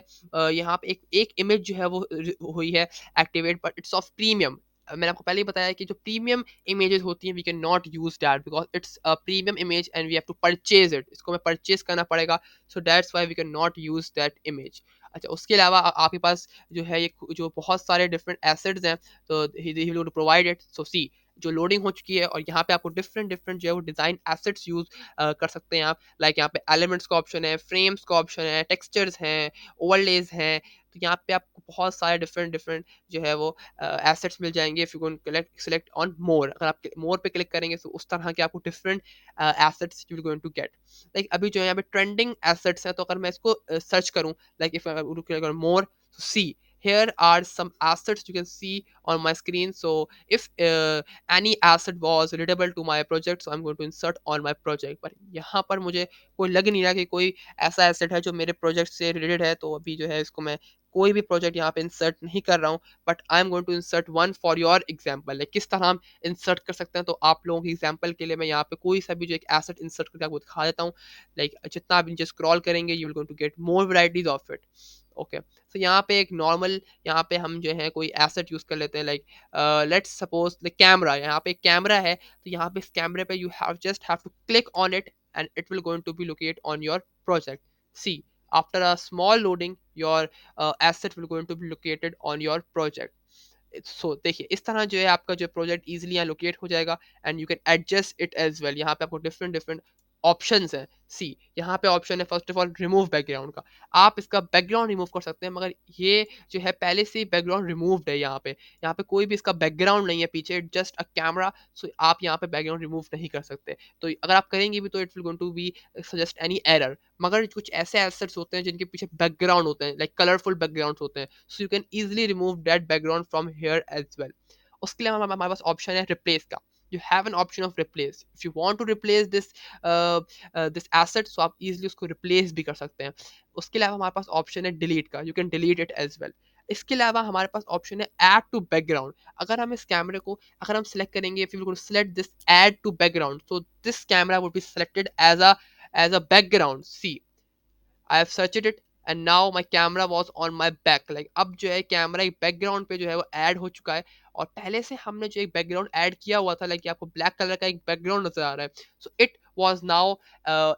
यहाँ पे एक एक इमेज जो है वो हुई है activate, but it's of premium. मैंने आपको पहले ही बताया कि जो प्रीमियम इमेजेस होती हैं we can not use that, because it's a premium image and we have to purchase it. इसको हमें परचेज़ करना पड़ेगा, so that's why we can not use that image. अच्छा, उसके अलावा आपके पास जो है ये जो बहुत सारे डिफरेंट एसेट्स हैं, तो ही विल प्रोवाइड इट। सो सी जो लोडिंग हो चुकी है, और यहाँ पे आपको डिफरेंट डिफरेंट जो है वो डिज़ाइन एसेट्स यूज़ कर सकते हैं आप। लाइक यहाँ पे एलिमेंट्स का ऑप्शन है, फ्रेम्स का ऑप्शन है, टेक्सचर्स हैं, ओवरलेज हैं। तो यहाँ पे आपको बहुत सारे डिफरेंट डिफरेंट जो है वो एसेट्स मिल जाएंगे। If you gonna select on more, अगर आप मोर पे क्लिक करेंगे तो उस तरह के आपको different assets you will going to get. Like अभी जो है यहाँ पे ट्रेंडिंग एसेट्स हैं, तो अगर मैं इसको सर्च करूँ, like if I more, see here are some assets you can see on my screen. So if any asset was readable to my project, so I'm going to insert on my project। पर यहाँ पर मुझे कोई लग नहीं रहा कि कोई ऐसा एसेट है जो मेरे प्रोजेक्ट से रिलेटेड है, तो अभी जो है इसको मैं कोई भी प्रोजेक्ट यहाँ पे इंसर्ट नहीं कर रहा हूँ। But I am going to insert one for your example. Like किस तरह हम इंसर्ट कर सकते हैं, तो आप लोगों की एग्जाम्पल के लिए मैं यहाँ पे कोई सा भी जो एक एसेट इंसर्ट करके आपको दिखा देता हूँ। लाइक जितना आप नीचे स्क्रॉल करेंगे you will going to get more varieties of it. Okay, तो यहाँ पे एक नॉर्मल, यहाँ पे हम जो है कोई एसेट यूज कर लेते हैं। Like let's suppose the camera, यहाँ पे कैमरा है, तो यहाँ पे इस कैमरे पे you have just have to click on it and it will going to be locate on your project. See After a small loading, your asset will going to be located on your project. सो देखिए इस तरह जो है आपका जो project easily यहाँ locate हो जाएगा and you can adjust it as well. यहाँ पे आपको डिफरेंट डिफरेंट ऑप्शंस हैं। सी यहाँ पे ऑप्शन है first of all remove background का। आप इसका बैकग्राउंड रिमूव कर सकते हैं, मगर ये जो है पहले से ही बैकग्राउंड रिमूव्ड है। यहाँ पे कोई भी इसका बैकग्राउंड नहीं है पीछे, जस्ट अ कैमरा। सो आप यहाँ पे बैकग्राउंड रिमूव नहीं कर सकते। तो अगर आप करेंगे भी तो it will going to be suggest any error. मगर कुछ ऐसे एसेट्स होते हैं जिनके पीछे बैकग्राउंड होते हैं, लाइक कलरफुल बैकग्राउंड होते हैं, so you can easily remove that background from here as well. उसके लिए हमारे पास ऑप्शन है रिप्लेस का। You have an option of replace. If you want to replace this asset, so आप इजीली उसको रिप्लेस भी कर सकते हैं। उसके अलावा हमारे पास ऑप्शन है डिलीट का। You can delete it as well. इसके अलावा हमारे पास ऑप्शन है ऐड टू बैकग्राउंड। अगर हम इस कैमरे को अगर हम सेलेक्ट करेंगे, if you will select this add to background, so this camera would be selected as a background. See I have searched it and now my camera was on my back. Like अब जो है camera एक background पे जो है वो add हो चुका है। और पहले से हमने जो एक बैकग्राउंड ऐड किया हुआ था, लाइक आपको ब्लैक कलर का एक बैकग्राउंड नजर आ रहा है, so it was now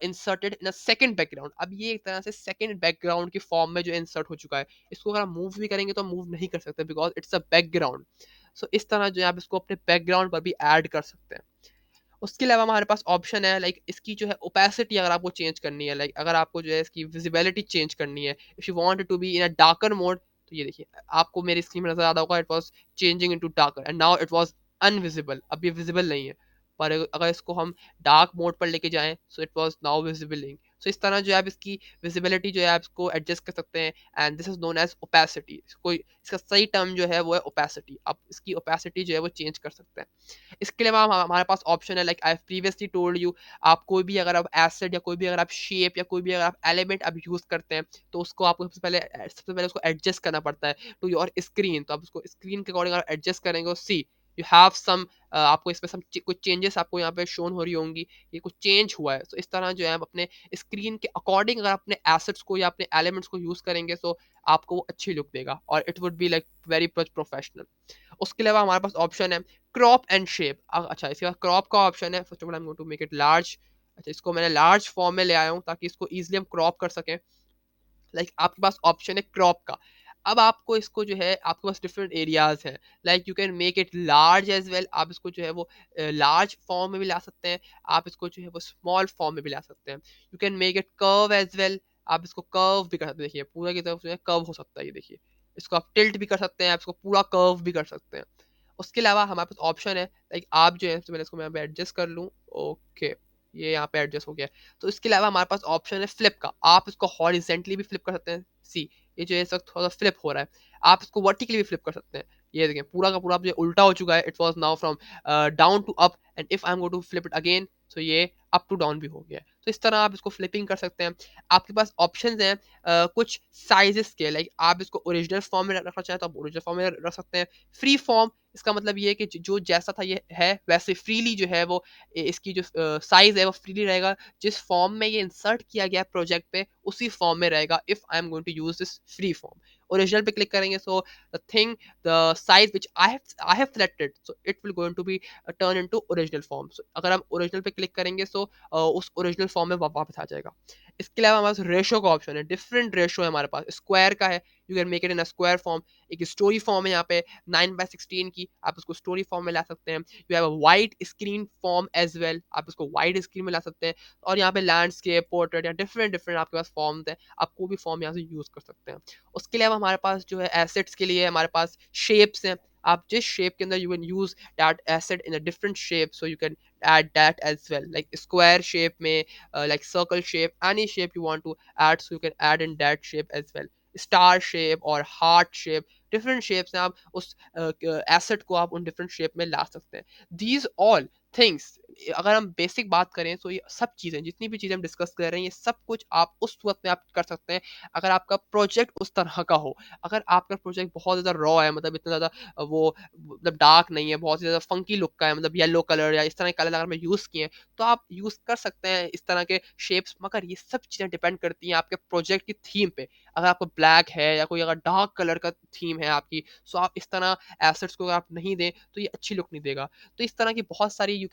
inserted in a second background. अब ये एक तरह से सेकेंड बैकग्राउंड की फॉर्म में जो इंसर्ट हो चुका है। इसको अगर हम मूव भी करेंगे तो मूव नहीं कर सकते बिकॉज इट्स अ बैकग्राउंड। सो इस तरह जो है आप इसको अपने बैकग्राउंड पर भी ऐड कर सकते हैं। उसके अलावा हमारे पास ऑप्शन है लाइक इसकी जो है ओपेसिटी अगर आपको चेंज करनी है, लाइक अगर आपको जो है इसकी विजिबिलिटी चेंज करनी है, if you want to be in a darker mode, तो ये देखिए आपको मेरी स्क्रीन में नजर आ रहा होगा, it was changing into darker and now it was invisible. अब ये विजिबल नहीं है। पर अगर इसको हम डार्क मोड पर लेके जाएं, so it was now visible. So इस तरह जो है आप इसकी विजिबिलिटी जो है आप इसको एडजस्ट कर सकते हैं and this is known as opacity. कोई इसका सही टर्म जो है वो है ओपेसिटी। आप इसकी ओपेसिटी जो है वो चेंज कर सकते हैं। इसके अलावा हमारे पास ऑप्शन है like I previously told you, आप कोई भी अगर आप एसिड या कोई भी अगर आप शेप या कोई भी अगर आप एलिमेंट आप यूज करते हैं, तो उसको आपको सबसे पहले उसको एडजस्ट करना पड़ता है टू योर स्क्रीन। तो आप उसको स्क्रीन के अकॉर्डिंग आप एडजस्ट करेंगे। सी यू हैव सम आपको इसमें सम कुछ चेंजेस आपको यहाँ पे शोन हो रही होंगी, ये कुछ चेंज हुआ है। तो इस तरह जो है आप अपने स्क्रीन के अकॉर्डिंग अगर अपने एसेट्स को या अपने एलिमेंट्स को यूज करेंगे तो आपको वो अच्छी लुक देगा और it would be like very professional. उसके अलावा हमारे पास ऑप्शन है क्रॉप एंड शेप। अच्छा इसके बाद क्रॉप का ऑप्शन है। First of all I am going to make it large. अच्छा इसको मैंने लार्ज फॉर्म में ले आया हूँ ताकि इसको इजीली हम क्रॉप कर सकें। लाइक आपके पास ऑप्शन है क्रॉप का। अब आपको इसको जो है आपके पास डिफरेंट एरियाज हैं, like you can make it large as well. आप इसको जो है वो लार्ज फॉर्म में भी ला सकते हैं, आप इसको जो है वो स्मॉल फॉर्म में भी ला सकते हैं। You can make it curve as well. आप इसको कर्व भी कर सकते हैं। देखिए पूरा की तरफ जो है कर्व हो सकता है। ये देखिए इसको आप टिल्ट भी कर सकते हैं, आप इसको पूरा कर्व भी कर सकते हैं। उसके अलावा हमारे पास ऑप्शन है लाइक आप जो है, तो मैंने इसको मैं यहाँ पे एडजस्ट कर लूँ। ओके ये यहाँ पे एडजस्ट हो गया। तो इसके अलावा हमारे पास ऑप्शन है फ्लिप का। आप इसको हॉरिजेंटली भी फ्लिप कर सकते हैं। सी ये जो है इस वक्त थोड़ा सा फ्लिप हो रहा है। आप इसको वर्टिकली भी फ्लिप कर सकते हैं। ये देखें पूरा का पूरा अब ये उल्टा हो चुका है। It was now from down to up and if I am going to flip it again, तो ये अप टू डाउन भी हो गया है। तो इस तरह आप इसको फ्लिपिंग कर सकते हैं। आपके पास ऑप्शन हैं कुछ साइजेस के, लाइक आप इसको ओरिजिनल फॉर्म में रखना चाहें तो आप ओरिजिनल फॉर्म में रख सकते हैं। फ्री फॉर्म इसका मतलब ये है कि जो जैसा था ये है वैसे फ्रीली जो है वो इसकी जो साइज है वो फ्रीली रहेगा। जिस फॉर्म में ये इंसर्ट किया गया प्रोजेक्ट पे उसी फॉर्म में रहेगा if I am going to use this free form. Original पे क्लिक करेंगे, so the thing the size which I have selected, so it will going to be turn into original form. So अगर हम original पे click करेंगे सो उस original form में वापस आ जाएगा। इसके अलावा हमारे पास रेशो का ऑप्शन है। डिफरेंट रेशो है हमारे पास। स्क्वायर का है, you can make it in a square form. एक स्टोरी फॉर्म है यहाँ पे 9:16 की, आप उसको स्टोरी फॉर्म में ला सकते हैं। You have a wide screen form as well, आप उसको वाइड स्क्रीन में ला सकते हैं। और यहाँ पे लैंडस्केप पोर्ट्रेट या डिफरेंट डिफरेंट आपके पास फॉर्म्स हैं, आप कोई भी फॉर्म यहाँ से यूज कर सकते हैं। उसके अलावा हमारे पास जो है एसेट्स के लिए हमारे पास शेप्स हैं। आप जिस शेप के अंदर you can use that asset in a different shape, so you can add that as well, like square shape में like circle shape, any shape you want to add, so you can add in that shape as well। Star shape और heart shape, different shapes हैं। आप उस asset को आप उन different shape में ला सकते हैं। दीज ऑल थिंग्स, अगर हम बेसिक बात करें तो ये सब चीज़ें जितनी भी चीज़ें हम डिस्कस कर रहे हैं ये सब कुछ आप उस वक्त में आप कर सकते हैं अगर आपका प्रोजेक्ट उस तरह का हो। अगर आपका प्रोजेक्ट बहुत ज़्यादा रॉ है, मतलब इतना ज़्यादा वो मतलब डार्क नहीं है, बहुत ही ज़्यादा फंकी लुक का है, मतलब येलो कलर या इस तरह के कलर अगर मैं यूज़ किए तो आप यूज़ कर सकते हैं इस तरह के शेप्स। मगर ये सब चीज़ें डिपेंड करती हैं आपके प्रोजेक्ट की थीम पे। अगर आपको ब्लैक है या कोई अगर डार्क कलर का थीम है आपकी, सो आप इस तरह एसेट्स को अगर आप नहीं दें तो ये अच्छी लुक नहीं देगा। तो इस तरह की बहुत सारी you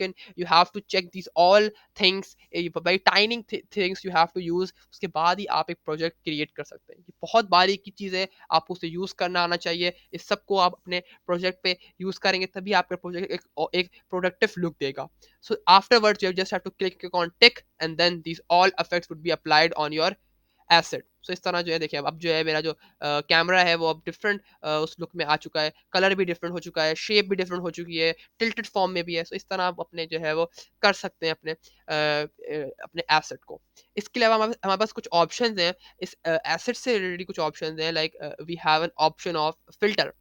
have to check this all things, by timing things you have to use, उसके बाद ही आप एक प्रोजेक्ट क्रिएट कर सकते हैं। ये बहुत बारीक की चीज़ है, आपको उसे यूज करना आना चाहिए। इस सबको आप अपने प्रोजेक्ट पे यूज करेंगे तभी आपका प्रोजेक्ट एक प्रोडक्टिव लुक देगा। So afterwards, you just have to click on tick, and then these all effects would be applied on your asset. So इस तरह जो है देखिए अब जो है मेरा जो कैमरा है वो अब डिफरेंट उस लुक में आ चुका है, कलर भी डिफरेंट हो चुका है, शेप भी डिफरेंट हो चुकी है, टिल्टेड फॉर्म में भी है। सो इस तरह आप अपने जो है वो कर सकते हैं अपने अपने एसेट को। इसके अलावा हमारे पास कुछ ऑप्शंस हैं, इस एसेट से रिलेटेड कुछ ऑप्शंस हैं, like we have an option of filter.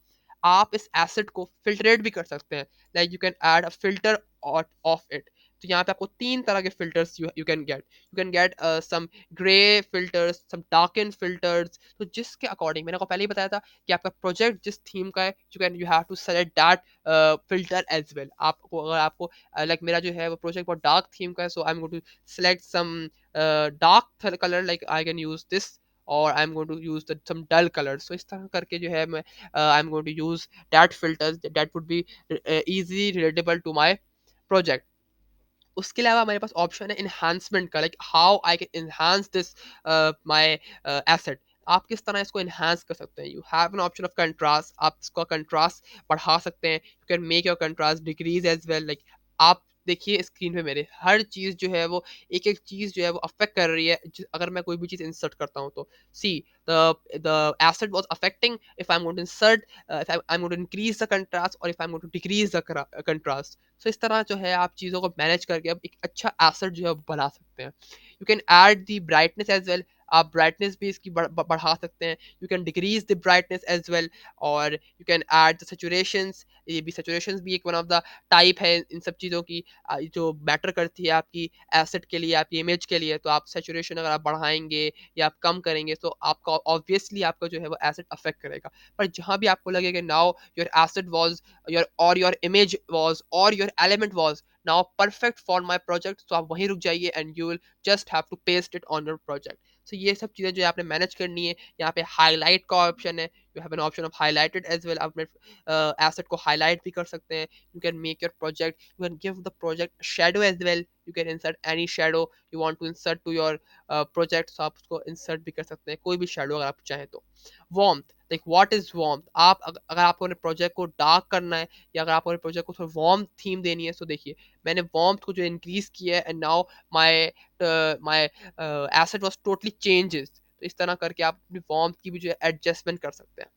आप इस एसेट को फिल्टरेट भी कर सकते हैं, like you can add a filter of it. तो यहाँ पे आपको 3 तरह के filters you you can get some grey filters, some darken filters. तो जिसके अकॉर्डिंग मैंने आपको पहले ही बताया था कि आपका प्रोजेक्ट जिस थीम का है, you have to select that filter as well. आपको अगर आपको लाइक मेरा जो है वो प्रोजेक्ट बहुत डार्क थीम का है, so I am going to select some dark colour, like I can use this, और I am going to use the some dull colours. So इस तरह करके जो है मैं I am going to use that filters that would be easily relatable to my project. उसके अलावा हमारे पास ऑप्शन है इन्हांसमेंट का, like how I can enhance this my asset. आप किस तरह इसको इन्हांस कर सकते हैं। You have an option of contrast, आप इसका कंट्रास्ट बढ़ा सकते हैं। You can make your contrast decrease as well, like आप देखिए स्क्रीन पे मेरे हर चीज़ जो है वो एक एक चीज़ जो है वो अफेक्ट कर रही है। अगर मैं कोई भी चीज़ इंसर्ट करता हूँ तो see the asset was affecting if I am going to insert, if I am going to increase the contrast, और if I am going to decrease the contrast. So इस तरह जो है आप चीज़ों को मैनेज करके अब एक अच्छा एसेट जो है बना सकते हैं। You can add the brightness as well, आप ब्राइटनेस भी इसकी बढ़ा सकते हैं। You can decrease the brightness as well, और you can add the saturations. ये भी सैचुरेशंस भी एक वन ऑफ द टाइप है इन सब चीज़ों की, जो मैटर करती है आपकी एसेट के लिए, आपकी इमेज के लिए। तो आप सैचुरेशन अगर आप बढ़ाएंगे या आप कम करेंगे तो आपका ऑब्वियसली आपका जो है वो एसेट अफेक्ट करेगा। पर जहाँ भी आपको लगे कि now your asset was your image was or your element was now perfect for my project, तो आप वहीं रुक जाइए and you will just have to paste it on your project। so ये सब चीज़ें जो है आपने मैनेज करनी है। यहाँ पे हाईलाइट का ऑप्शन है, you have an option of highlighted as well। आप अपने एसेट को हाईलाइट भी कर सकते हैं। you can make your project, you can give the project shadow as well। you can insert any shadow you want to insert to your project, so आप उसको insert भी कर सकते हैं कोई भी shadow अगर आप चाहें तो। warmth, like what is warm. आप अगर आपको अपने प्रोजेक्ट को डार्क करना है, या अगर आपको अपने प्रोजेक्ट को थोड़ा वार्म थीम देनी है, तो देखिए मैंने वार्म को जो इंक्रीज किया है, and now my my asset was totally changes. तो इस तरह करके आप अपनी वार्म की भी जो है एडजस्टमेंट कर सकते हैं।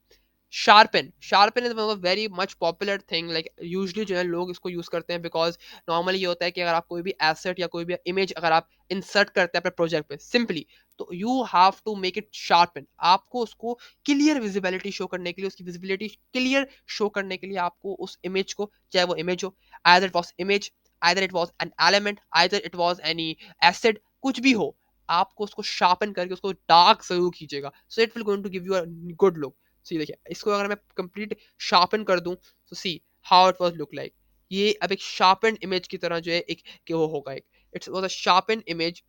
Sharpen is very much popular thing, like usually जो है लोग इसको यूज करते हैं, बिकॉज नॉर्मली ये होता है कि अगर आप कोई भी एसेट या कोई भी इमेज अगर आप इंसर्ट करते हैं अपने प्रोजेक्ट पे सिंपली, तो you have to make it sharpen. आपको उसको क्लियर विजिबिलिटी शो करने के लिए, उसकी विजिबिलिटी क्लियर शो करने के लिए आपको उस इमेज को, चाहे वो इमेज हो, either it was image, either it was an element, either it was any acid, कुछ भी हो, आपको उसको शार्पन करके उसको डार्क जरूर कीजिएगा, so it will going to give you a good look. See देखिए इसको अगर मैं कंप्लीट शार्पन कर दूं, तो see how it was look like. ये अब एक शार्पन इमेज की तरह जो है एक कि वो होगा, एक it's was a sharpen image.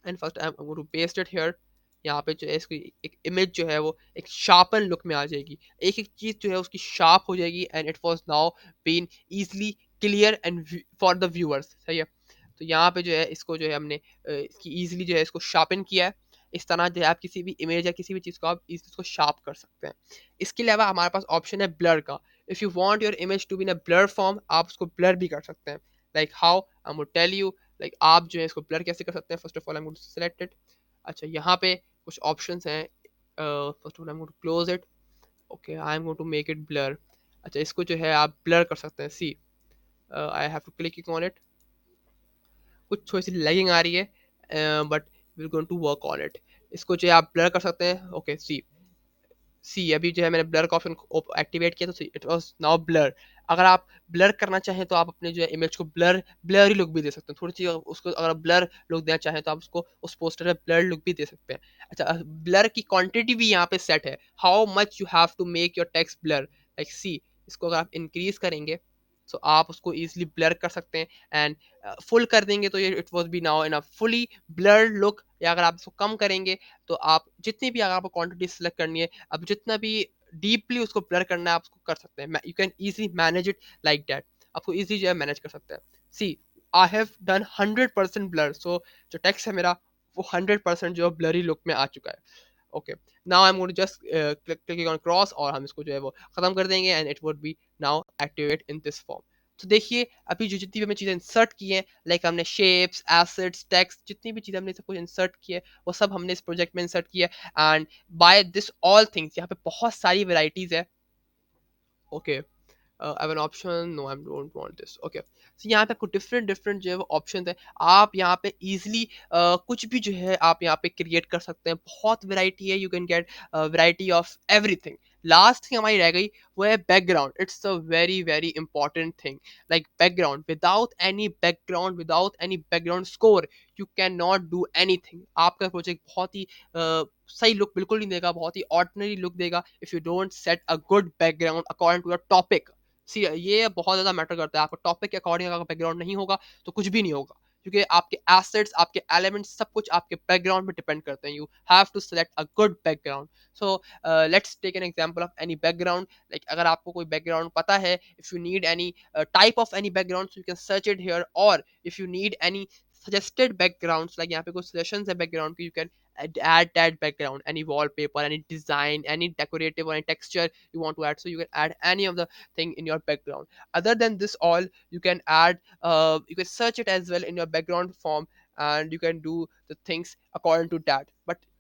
And first I am going to paste it here. यहाँ पे जो है इसकी एक इमेज जो है वो एक शार्पन लुक में आ जाएगी, एक एक चीज जो है उसकी शार्प हो जाएगी, and it was now been easily clear and for the viewers. सही है। तो यहाँ पे जो है इसको जो है हमने इसकी इजीली जो है इसको शार्पन किया है। इस तरह जो है आप किसी भी इमेज या किसी भी चीज़ को आप इसको शार्प कर सकते हैं। इसके अलावा हमारे पास ऑप्शन है ब्लर का। If you want your image to be in a blur form, आप उसको ब्लर भी कर सकते हैं। Like how I will tell you, like आप जो है इसको ब्लर कैसे कर सकते हैं। First of all I am going to select it. अच्छा यहाँ पे कुछ ऑप्शंस हैं। First of all I am going to close it. Okay I am going to make it blur. अच्छा इसको जो है आप ब्लर कर सकते हैं। See I have to click on it. कुछ थोड़ी सी लैगिंग आ रही है, but we going to work on it. इसको जो है आप ब्लर कर सकते हैं। ओके सी सी अभी जो है मैंने ब्लर का ऑप्शन एक्टिवेट किया, तो इट वाज नाउ ब्लर। अगर आप ब्लर करना चाहें तो आप अपने जो है इमेज को ब्लरी लुक भी दे सकते हैं। थोड़ी सी उसको अगर ब्लर लुक देना चाहें तो आप उसको उस पोस्टर में ब्लर लुक भी दे सकते हैं। अच्छा ब्लर की क्वांटिटी भी यहाँ पे सेट है, how much you have to make your text blur. Like see इसको अगर आप इंक्रीज करेंगे तो आप उसको ईजिली ब्लर कर सकते हैं, एंड फुल कर देंगे तो ये it was be now in a fully blur look. या अगर आप इसको कम करेंगे तो आप जितनी भी अगर आपको क्वांटिटी सेलेक्ट करनी है, अब जितना भी डीपली उसको ब्लर करना है आप उसको कर सकते हैं। You can easily manage it like that. आपको इजीली जो है मैनेज कर सकते हैं। See I have done 100% blur, सो जो टेक्स्ट है मेरा वो 100% जो ब्लरी लुक में आ चुका है. Okay, now I am going to just click on cross, और हम इसको जो है वो खत्म कर देंगे, and it would be now activate in this form. तो देखिए अभी जो जितनी भी हमने चीज़ें इंसर्ट की हैं, लाइक हमने शेप्स, एसिड्स, टेक्स्ट, जितनी भी चीज़ें हमने सब कुछ इंसर्ट की है, वो सब हमने इस प्रोजेक्ट में इंसर्ट किया है. And by this all things, यहाँ पे बहुत सारी वेराइटीज़ है. Okay, I have an option, no I don't want this. Okay, so यहाँ पे आपको डिफरेंट डिफरेंट जो है वो ऑप्शन है. आप यहाँ पे इजीली कुछ भी जो है आप यहाँ पे क्रिएट कर सकते हैं. बहुत वैरायटी है, you can get variety of everything. Last thing हमारी रह गई वो है background. It's a very very important thing. Like background, without any background score you can not do anything. आपका प्रोजेक्ट बहुत ही सही लुक बिल्कुल नहीं देगा, बहुत ही ऑर्डिनरी लुक देगा if you don't set a good background according to your topic. See ये बहुत ज़्यादा मैटर करता है. आपका टॉपिक के अकॉर्डिंग अगर बैकग्राउंड नहीं होगा तो कुछ भी नहीं होगा, क्योंकि आपके एसेट्स, आपके एलिमेंट्स, सब कुछ आपके बैकग्राउंड पे डिपेंड करते हैं. You have to select a good background. So let's take an example of any background. Like अगर आपको कोई बैकग्राउंड पता है, if you need any type of any background, so you can search it here. और if you need any suggested backgrounds, like यहाँ पे कुछ suggestions है background की, you can add that background, any wallpaper, any design, any decorative or any texture you want to add, so you can add any of the thing in your background. Other than this all, you can add you can search it as well in your background form, and you can do the things according to that.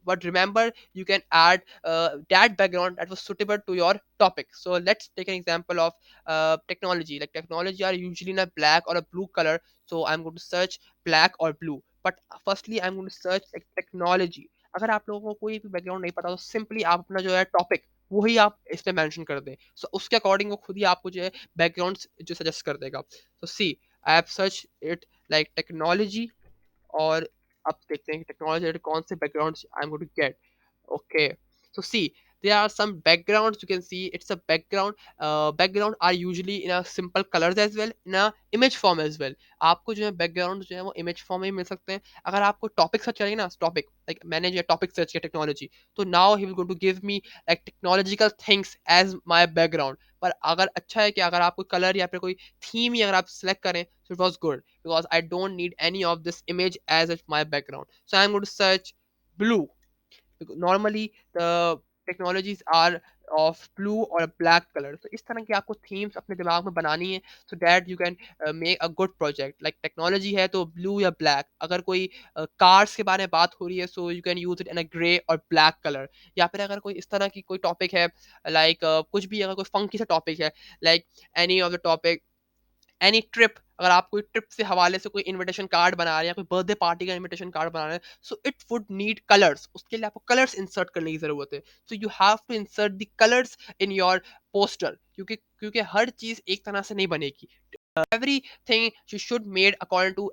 But remember, you can add that background that was suitable to your topic. So let's take an example of technology. Like technology are usually in a black or a blue color, so I'm going to search black or blue. But firstly I'm going to search like technology. अगर आप लोगों को कोई भी background नहीं पता तो simply आप अपना जो है टॉपिक वही आप इसमें मेंशन कर दें, सो उसके अकॉर्डिंग वो खुद ही आपको जो है बैकग्राउंड जो सजेस्ट कर देगा. तो see, I have search it like technology, और अब देखते हैं कि टेक्नोलॉजी कौन से background I am going to get. Okay, so see, there are some backgrounds. You can see it's a background. Background are usually in a simple colors as well, in a image form as well. आपको जो है background जो है वो image form में ही मिल सकते हैं. अगर आपको टॉपिक सर्च करेंगे ना, टॉपिक लाइक मैंने जो टॉपिक सर्च किया टेक्नोलॉजी, तो now he will going to give me like technological things as my background. पर अगर अच्छा है कि अगर आप कोई कलर या फिर कोई थीम ही अगर आप सेलेक्ट करें, so it was good because I don't need any of this image as my background. So I'm going to search blue, because normally the technologies are of blue or a black color. So इस तरह की आपको themes अपने दिमाग में बनानी है, so that you can make a good project. Like technology है तो blue या black. अगर कोई cars के बारे में बात हो रही है, so you can use it in a gray or black color. या फिर अगर कोई इस तरह की कोई topic है, like कुछ भी अगर कोई funky सा topic है, like any of the topic, any trip, अगर आप कोई ट्रिप से हवाले से कोई इनविटेशन कार्ड बना रहे हैं या कोई बर्थडे पार्टी का इनविटेशन कार्ड बना रहे हैं, so it would need colours. उसके लिए आपको कलर्स इंसर्ट करने की जरूरत है. So you have to insert the colours in your poster, क्योंकि हर चीज एक तरह से नहीं बनेगी. everything you should made according to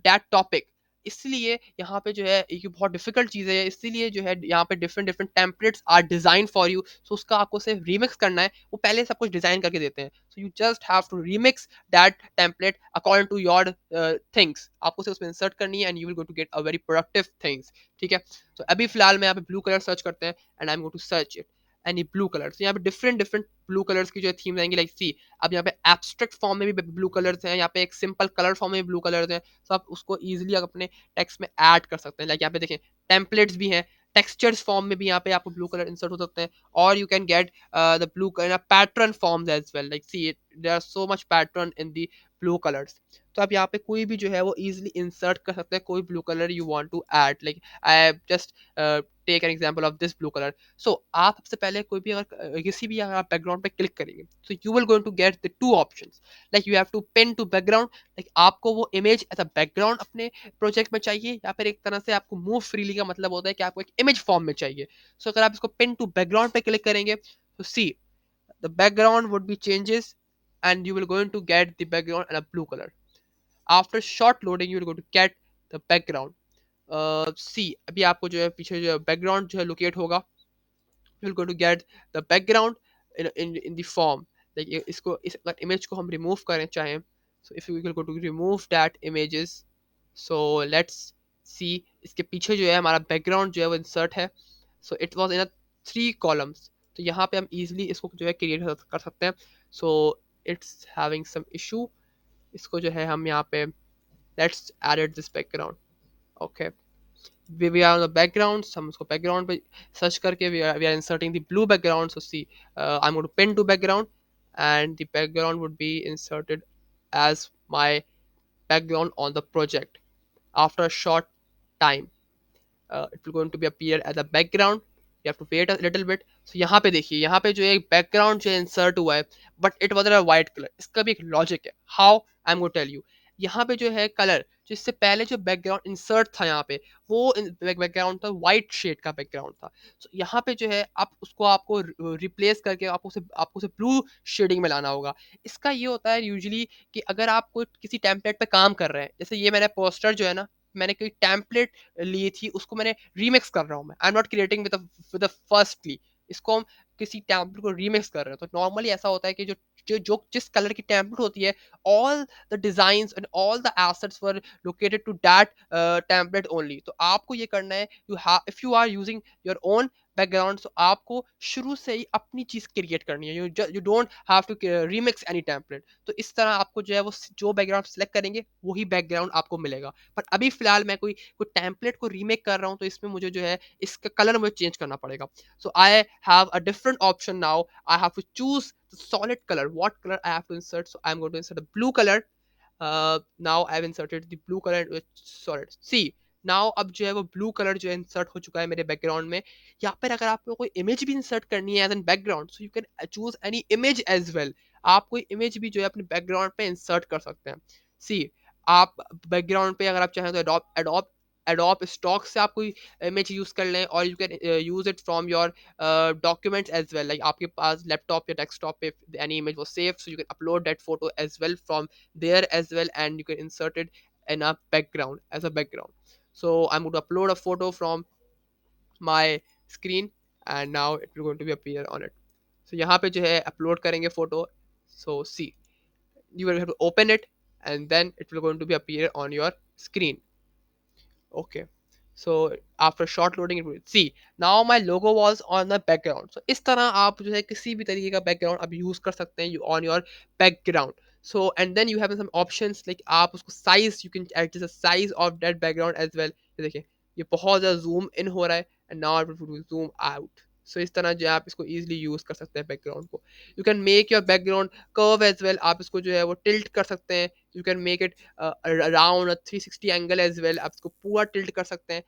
that topic. इसलिए यहाँ पे जो है ये बहुत डिफिकल्ट चीज़ है, इसीलिए जो है यहाँ पे different different templates are design for you. So उसका आपको सिर्फ रीमिक्स करना है, वो पहले सब कुछ डिजाइन करके देते हैं. So you just have to remix that template according to your things. आपको सिर्फ उसमें इंसर्ट करनी है, and you will go to get a very productive things. ठीक है. तो अभी फिलहाल मैं यहाँ पे ब्लू कलर सर्च करते हैं, and I am going to search it any blue colour. तो यहाँ पे डिफरेंट डिफरेंट ब्लू कलर्स की जो थीम्स आएंगी. लाइक सी, अब यहाँ पे एब्स्ट्रैक्ट फॉर्म में भी ब्लू कलर्स हैं, यहाँ पे एक सिंपल कलर फॉर्म में भी ब्लू कलर्स हैं. तो आप उसको ईजिली अपने टेक्स्ट में ऐड कर सकते हैं. लाइक यहाँ पे देखें टेम्पलेट्स भी हैं, टेक्सचर्स फॉर्म में भी यहाँ पे आपको ब्लू कलर इंसर्ट हो सकते हैं. और you can get the blue colour pattern forms as well. Like see, there are so much pattern in the blue colours. तो आप यहाँ पे कोई भी जो है वो इजीली इंसर्ट कर सकते हैं, कोई blue colour you want to add. Like I just take an example of this blue colour. So आप सबसे पहले कोई भी अगर किसी भी अगर आप बैकग्राउंड पे क्लिक करेंगे, so you will going to get the two options. Like you have to pin to background. Like आपको वो इमेज एज अ बैकग्राउंड अपने प्रोजेक्ट में चाहिए, या फिर एक तरह से आपको मूव फ्रीली का मतलब होता है कि आपको एक इमेज फॉर्म में चाहिए. सो अगर आप इसको पिन टू बैकग्राउंड पे क्लिक करेंगे, तो see the background would be changes, and you will going to get the background in a blue color. After short loading you will go to get the background. See, अभी आपको जो है पीछे जो है बैकग्राउंड जो है लोकेट होगा. You will go to get the background in the form. like इसको इस अगर इमेज को हम रिमूव करें चाहें, so if you will go to remove that images, so let's see, इसके पीछे जो है हमारा बैकग्राउंड जो है वो इंसर्ट है. so it was in a 3 columns. तो यहाँ पे हम easily इसको जो है क्रिएट कर सकते हैं. so it's having some issue. इसको जो है हम यहाँ पे Let's add this background. Okay, we are on the background, हम उसको background पे search करके we are inserting the blue background. So see, I'm going to pin to background, and the background would be inserted as my background on the project. After a short time, it will going to be appear as a background. You have to wait a little bit. So यहाँ पे देखिए, यहाँ पे जो एक background जो insert हुआ है, but it was a white color. इसका भी एक logic है. How? I'm going to tell you. यहाँ पे जो है color, जो इससे पहले जो background insert था यहाँ पे, वो background था white shade का background था. So यहाँ पे जो है आप उसको आपको replace करके आपको उसे blue shading में लाना होगा. इसका ये होता है usually कि अगर आप कोई किसी template पे काम कर रहे हैं, जैसे ये मैंने poster जो है ना, मैंने कोई टेम्पलेट ली थी, उसको मैंने रीमिक्स कर रहा हूँ मैं. I am not creating with firstly. इसको हम किसी टेम्पलेट को रीमिक्स कर रहे हैं. तो नॉर्मली ऐसा होता है कि जिस कलर की टेम्पलेट होती है, all the design and all the assets were located to that template only. तो आपको ये करना है, if you are using your own background, तो आपको शुरू से ही अपनी चीज क्रिएट करनी है. You don't have to remix any template. तो इस तरह आपको जो है वो जो बैकग्राउंड सेलेक्ट करेंगे वही बैकग्राउंड आपको मिलेगा. पर अभी फिलहाल मैं कोई टेम्पलेट को रीमेक कर रहा हूँ, तो इसमें मुझे जो है इसका कलर मुझे चेंज करना पड़ेगा. So I have a different option now. I have to choose the solid colour. What colour I have to insert? So I am going to insert a blue colour. now I've inserted the blue color with solid. See, now अब जो है वो blue color जो है insert हो चुका है मेरे background में. यहाँ पर अगर आपको कोई image भी insert करनी है as an background, so you can choose any image as well. आप कोई image भी जो है अपने background पे insert कर सकते हैं. See, आप background पे अगर आप चाहें तो Adobe stock से आप कोई image use कर लें, और you can use it from your documents as well. Like आपके पास laptop या desktop पे any image was saved, so you can upload that photo as well from there as well, and you can insert it in a background as a background. So I'm going to upload a photo from my screen, and now it will going to be appear on it. So यहाँ पे जो है upload करेंगे photo. So see, you will have to open it, and then it will going to be appear on your screen. Okay, so after short loading it will see, now my logo was on the background. So इस तरह आप जो है किसी भी तरीके का background आप use कर सकते हैं on your background. So and then you have some options like आप उसको size, you can adjust the size of that background as well. ये देखिए, ये बहुत ज़्यादा zoom in हो रहा है, and now it will zoom out. So इस तरह जो है आप इसको easily use कर सकते हैं background को. You can make your background curve as well. आप इसको जो है वो tilt कर सकते हैं. You can make it around a 360 angle as well. आप इसको पूरा टिल्ट कर सकते हैं,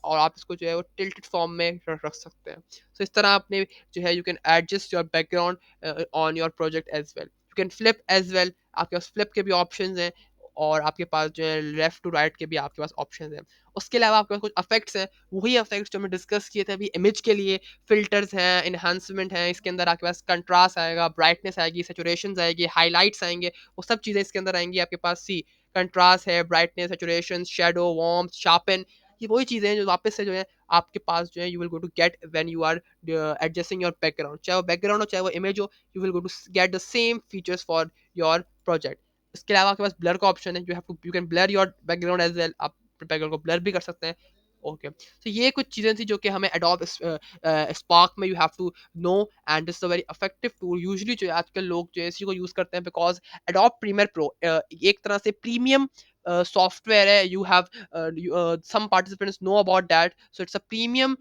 और आप इसको जो है वो टिल्टेड फॉर्म में रख सकते हैं. सो इस तरह आपने जो है you can adjust your background on your project as well. You can flip as well. आपके पास फ्लिप के भी ऑप्शंस हैं, और आपके पास जो है लेफ्ट टू राइट के भी आपके पास ऑप्शंस हैं. उसके अलावा आपके पास कुछ इफेक्ट्स हैं, वही इफेक्ट्स जो हमने डिस्कस किए थे अभी इमेज के लिए. फिल्टर्स हैं, इन्हांसमेंट हैं, इसके अंदर आपके पास कंट्रास्ट आएगा, ब्राइटनेस आएगी, सेचुरेशन आएगी, हाईलाइट्स आएंगे. वो सब चीज़ें इसके अंदर आएंगी आपके पास. सी, कंट्रास्ट है, brightness, saturation, shadow, warmth, sharpen. ये वही चीज़ें हैं जो वापस से जो है आपके पास जो है you will go to get when you are adjusting your background. चाहे वो बैकग्राउंड हो चाहे वो इमेज हो, you will go to get the same features for your project. इसके अलावा आपके पास ब्लर का ऑप्शन है. You can blur your background as well. आप बैकग्राउंड को ब्लर भी कर सकते हैं. ओके, तो ये कुछ चीज़ें थी जो कि हमें Adobe Spark में you have to know, and this a very effective tool. Usually जो है आजकल लोग जो है इसी को यूज़ करते हैं, बिकॉज Adobe Premiere Pro एक तरह से प्रीमियम सॉफ्टवेयर है. You have some participants know about that, so it's a premium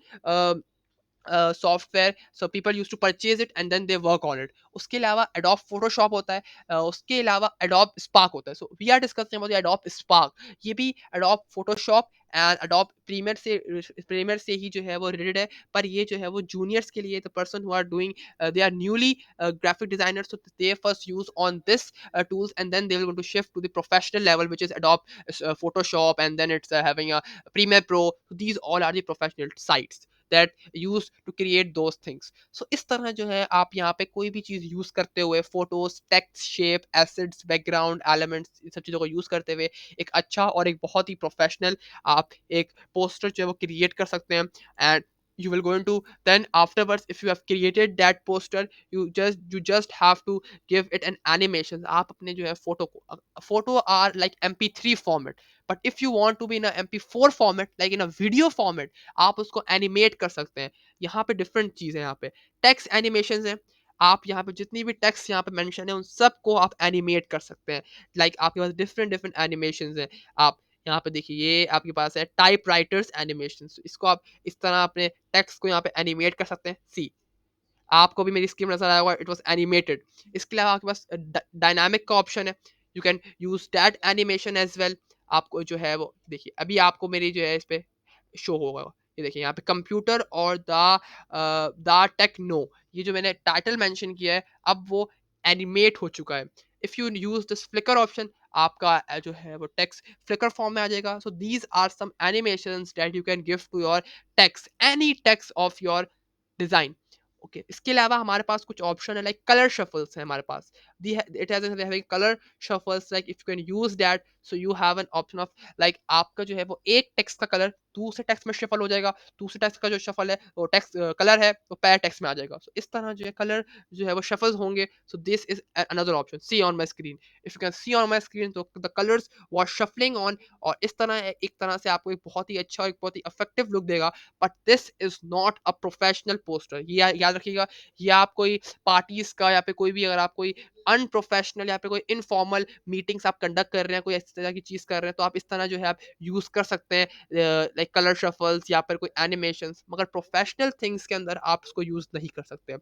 software, so people used to purchase it and then they work on it. उसके अलावा Adobe Photoshop होता है, उसके अलावा Adobe Spark होता है. So we are discussing about the Adobe Spark. ये भी Adobe Photoshop and Adobe Premiere से ही जो है वो रिलेटेड है. पर ये जो है वो जूनियर्स के लिए, the person who are doing, they are newly graphic designers, so they first use on this tools, and then they will going to shift to the professional level, which is Adobe Photoshop, and then it's having a Premiere Pro. These all are the professional sites that use to create those things. So इस तरह जो है आप यहाँ पे कोई भी चीज़ use करते हुए, photos, text, shape, assets, background elements, इन सब चीज़ों को यूज़ करते हुए एक अच्छा और एक बहुत ही प्रोफेशनल आप एक पोस्टर जो है वो क्रिएट कर सकते हैं. And you will going to then afterwards, if you have created that poster, you just have to give it an animation. आप अपने जो है फोटो को, photo are like mp3 format, but if you want to be in a mp4 format, like in a video format, आप उसको animate कर सकते हैं. यहाँ पे डिफरेंट चीज़ है. यहाँ पे टेक्स्ट एनिमेशन है. आप यहाँ पे जितनी भी टेक्स्ट यहाँ पे मेंशन है उन सबको आप एनिमेट कर सकते हैं। लाइक आपके पास डिफरेंट डिफरेंट एनिमेशंस हैं। आप यहाँ पे देखिए ये आपके पास है टाइप राइटर्स एनिमेशन, इसको आप इस तरह अपने टेक्स्ट को यहाँ पे एनिमेट कर सकते हैं। सी आपको भी मेरी स्क्रीन नजर आया होगा, इट वाज एनिमेटेड। इसके अलावा आपके पास डायनामिक का ऑप्शन है, you can use that animation as well. आपको जो है वो देखिए अभी आपको मेरी जो है इस पे शो होगा, ये देखिए यहाँ पे कंप्यूटर और द टेक्नो, ये जो मैंने टाइटल मेंशन किया है अब वो एनिमेट हो चुका है। If you use this flicker option, आपका जो है वो टेक्स्ट फ्लिकर फॉर्म में आ जाएगा। So these are some animations that you can give to your text, any text of your design. Okay, इसके अलावा हमारे पास कुछ ऑप्शन है, लाइक कलर शफल्स है हमारे पास। It has having colour shuffles, like if you can use that, so you have an option of like आपका जो है वो एक टेक्स्ट का कलर दूसरे टेक्स्ट में शफल हो जाएगा, दूसरे टेक्स्ट का जो शफल है वो टेक्स्ट कलर है वो पैर टेक्स्ट में आ जाएगा। सो इस तरह जो है कलर जो है वो शफल्स होंगे। So this is another option, see on my screen. If you can see on my screen, तो the colours was shuffling on, और इस तरह एक तरह से आपको एक बहुत ही अच्छा और एक बहुत ही इफेक्टिव लुक देगा। But this is not a professional poster, ये याद रखिएगा। या आप कोई पार्टीज का या फिर कोई भी, अगर आप कोई अनप्रोफेशनल या फिर कोई इनफॉर्मल मीटिंग्स आप कंडक्ट कर रहे हैं, कोई इस तरह की चीज कर रहे हैं, तो आप इस तरह जो है आप यूज कर सकते हैं लाइक कलर शफल्स या फिर कोई एनिमेशंस। मगर प्रोफेशनल थिंग्स के अंदर आप इसको यूज नहीं कर सकते।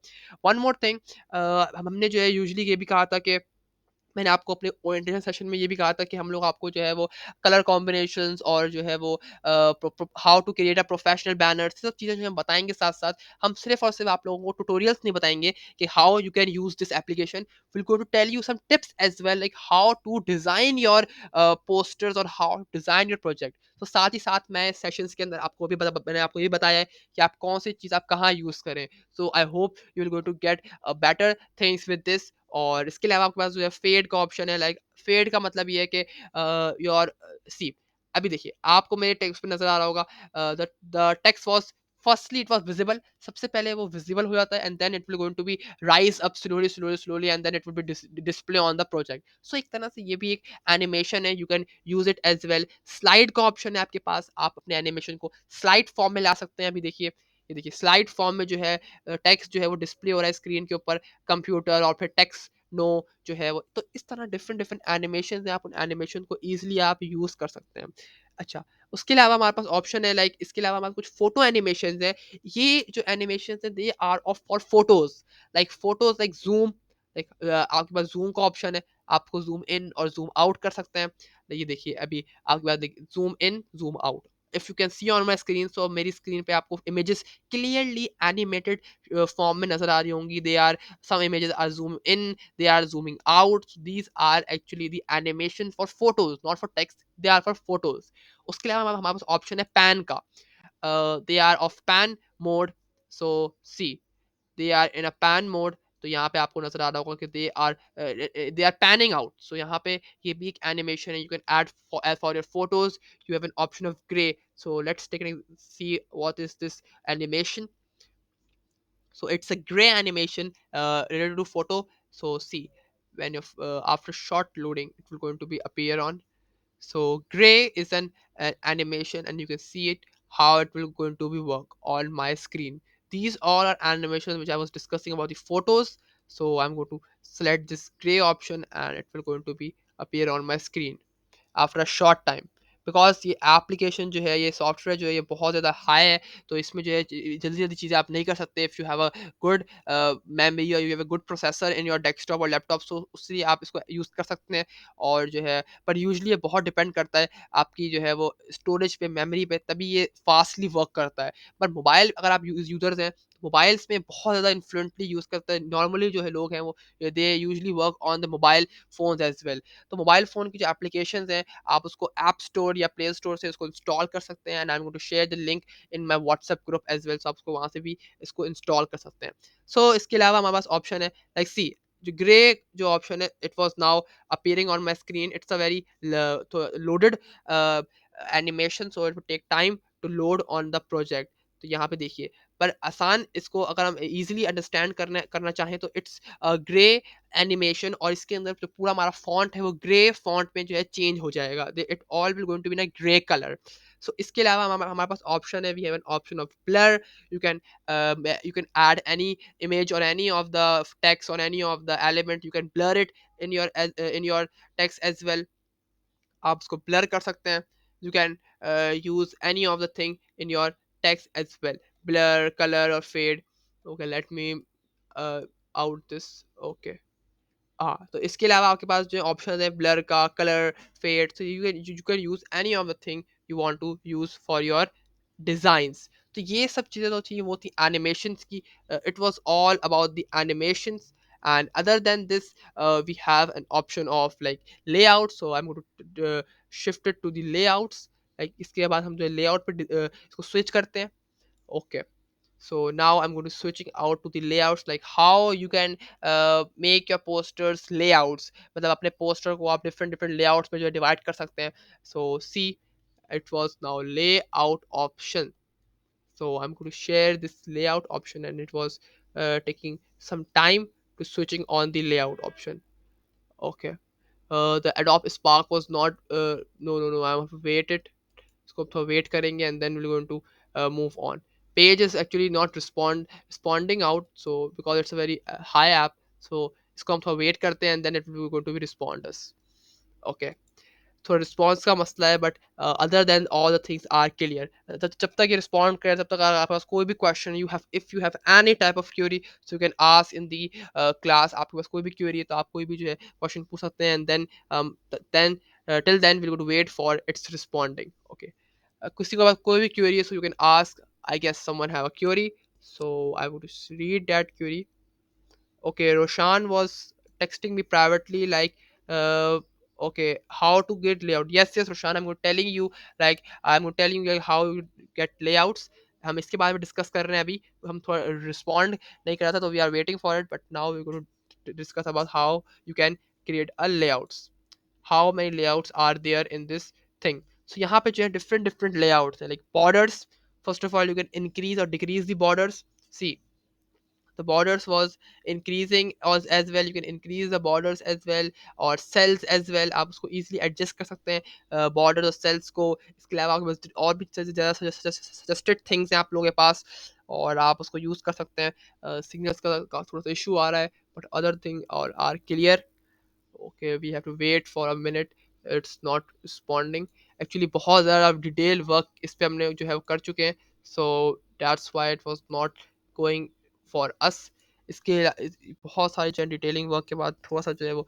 वन मोर थिंग, हमने जो है यूजली ये भी कहा था कि मैंने आपको अपने ओरिएंटेशन सेशन में ये भी कहा था कि हम लोग आपको जो है वो कलर कॉम्बिनेशंस और जो है वो how to create a professional banner, सब चीज़ें जो हम बताएंगे। साथ साथ हम सिर्फ और सिर्फ आप लोगों को ट्यूटोरियल्स नहीं बताएंगे कि how you can use this application, will go to tell you some tips as well, like how to design your posters और how to design your project. तो साथ ही साथ मैं सेशंस के अंदर आपको भी मैंने आपको ये बताया है कि आप कौन सी चीज़ आप कहाँ यूज़ करें। So I hope you will go to get better things with this. और इसके अलावा आपके पास जो है फेड का ऑप्शन है, लाइक फेड का मतलब ये है कि योर सी अभी देखिए आपको मेरे टेक्स्ट पे नजर आ रहा होगा, the text was firstly it was visible, सबसे पहले वो विजिबल हो जाता है, and then it will going to be rise up slowly slowly slowly, and then it will be display on the project. सो एक तरह से ये भी एक एनिमेशन है, you can use it as well. Slide का ऑप्शन है आपके पास, आप अपने एनिमेशन को स्लाइड फॉर्म में ला सकते हैं। अभी देखिए ये देखिए स्लाइड फॉर्म में जो है टेक्स्ट जो है वो डिस्प्ले हो रहा है स्क्रीन के ऊपर, कंप्यूटर और फिर टेक्स्ट नो जो है वो। तो इस तरह डिफरेंट डिफरेंट एनिमेशन है, आप उन एनिमेशन को ईजिली आप यूज कर सकते हैं। अच्छा, उसके अलावा हमारे पास ऑप्शन है, लाइक इसके अलावा हमारे पास कुछ फोटो एनिमेशन है। ये जो एनिमेशन है they are of for photos, photos like zoom, आपके पास जूम का ऑप्शन है, आपको जूम इन और जूम आउट कर सकते हैं। ये देखिए अभी आपके पास zoom in zoom out, if you can see on my screen, so मेरी स्क्रीन पे आपको इमेजेस क्लियरली एनिमेटेड फॉर्म में नजर आ रही होंगी। They are some images are zoomed in, they are zooming out. So these are actually the animation for photos, not for text, they are for photos. उसके अलावा हमारे पास ऑप्शन है पैन का, they are of pan mode, so see they are in a pan mode। तो यहाँ पे आपको नजर आ रहा होगा कि they are panning out. So यहाँ पे ये भी एक एनिमेशन है, you can add for your photos, you have an option of grey. So let's take see what is this animation. So it's a gray animation related to photo. So see, when you after short loading it will going to be appear on. So gray is an animation, and you can see it how it will going to be work on my screen. These all are animations which I was discussing about the photos. So I'm going to select this gray option, and it will going to be appear on my screen after a short time. Because ये application जो है, ये software जो है, ये बहुत ज़्यादा high है। तो इसमें जो है जल्दी जल्दी चीज़ें आप नहीं कर सकते। If you have a good memory और you have a good processor in your desktop और लैपटॉप, सो उससे आप इसको यूज़ कर सकते हैं। और जो है पर यूजली ये बहुत डिपेंड करता है आपकी जो है वो स्टोरेज पे, मेमोरी पे, तभी ये फास्टली वर्क करता है। पर मोबाइल अगर आप यूज़र्स हैं, मोबाइल्स में बहुत ज़्यादा इन्फ्लुएंटली यूज़ करते हैं। नॉर्मली जो है लोग हैं वो they usually work on the mobile phones as well. तो मोबाइल फ़ोन की जो एप्लीकेशंस हैं, आप उसको ऐप स्टोर या प्ले स्टोर से उसको इंस्टॉल कर सकते हैं, and I am going to share the link in my WhatsApp group as well. So आप उसको वहाँ से भी इसको इंस्टॉल कर सकते हैं। सो इसके अलावा हमारे पास ऑप्शन है, लाइक सी जो ग्रे जो ऑप्शन है, it was now appearing on my screen. It's a very loaded animation, so it will take time to load on the project. तो यहाँ पे देखिए, पर आसान इसको अगर हम इजीली अंडरस्टैंड करना करना चाहें तो इट्स ग्रे एनिमेशन, और इसके अंदर जो पूरा हमारा फॉन्ट है वो ग्रे फॉन्ट में जो है चेंज हो जाएगा। It all will going to be in grey colour. So इसके अलावा हमारे पास ऑप्शन है, we have an option of blur. You can add any image or any of the text or any of the element, you can blur it in your text as well. आप उसको blur कर सकते हैं. You can use any of the thing in your text as well. Blur, color or fade. Okay, let me uh, out this. Okay. हाँ, तो इसके अलावा आपके पास जो ऑप्शन है ब्लर का, colour, fade, so you can use any of the thing you want to use for your designs. तो ये सब चीज़ें जो थी वो थी एनिमेशंस की. It was all about the animations. And other than this, we have an option of like layout. So I'm going to shift it to the layouts. Like इसके बाद हम जो layout पे इसको switch करते हैं. Okay. So now I'm going to switching out to the layouts, like how you can make your posters layouts. मतलब अपने poster को आप different different layouts में जो है divide कर सकते हैं. So see, it was now layout option. So I'm going to share this layout option, and it was taking some time to switching on the layout option. Okay. The Adobe Spark was not no, I have to wait it. इसको थोड़ा wait करेंगे and then will going to move on. Page is actually not responding out, so because it's a very high app. So इसको हम थोड़ा wait करते हैं and then it will going to be respond us. Okay, थोड़ा response का मसला है, but other than all the things are clear. जब तक ये रिस्पॉन्ड करे तब तक अगर आपके पास कोई भी question you have, if you have any type of query, so you can ask in the class. आपके पास कोई भी क्यूरी है तो आप कोई भी जो है क्वेश्चन पूछ सकते हैं. And then till then we're going to wait for its responding. Okay. किसी को कोई भी क्वेरी है, so you can ask. I guess someone have a query, so I would read that query. Okay, Roshan was texting me privately like, okay, how to get layout. Yes, Roshan, I'm going to telling you, like I'm going to telling you like, how you get layouts. हम इसके बारे में discuss कर रहे हैं अभी. हम थोड़ा रिस्पॉन्ड नहीं कर रहा था, तो we are waiting for it, but now we going to discuss about how you can create a layouts. how many layouts are there in this thing. So यहाँ पे जो है different different layouts है, like borders. First of all, you can increase or decrease the borders. See, the borders was increasing as well. You can increase the borders as well, or cells as well. आप उसको easily adjust कर सकते हैं borders और cells को. इसके अलावा आपके पास और भी ज़्यादा suggested things हैं आप लोगों के पास, और आप उसको यूज़ कर सकते हैं. सिग्नल्स का थोड़ा सा इशू आ रहा है, बट अदर थिंग और are clear. Okay, we have to wait for a minute. It's not responding. Actually बहुत ज़्यादा डिटेल वर्क इस पे हमने जो है वो कर चुके हैं, so that's why it was not going for us. इसके बहुत सारी जो है डिटेलिंग वर्क के बाद थोड़ा सा जो है वो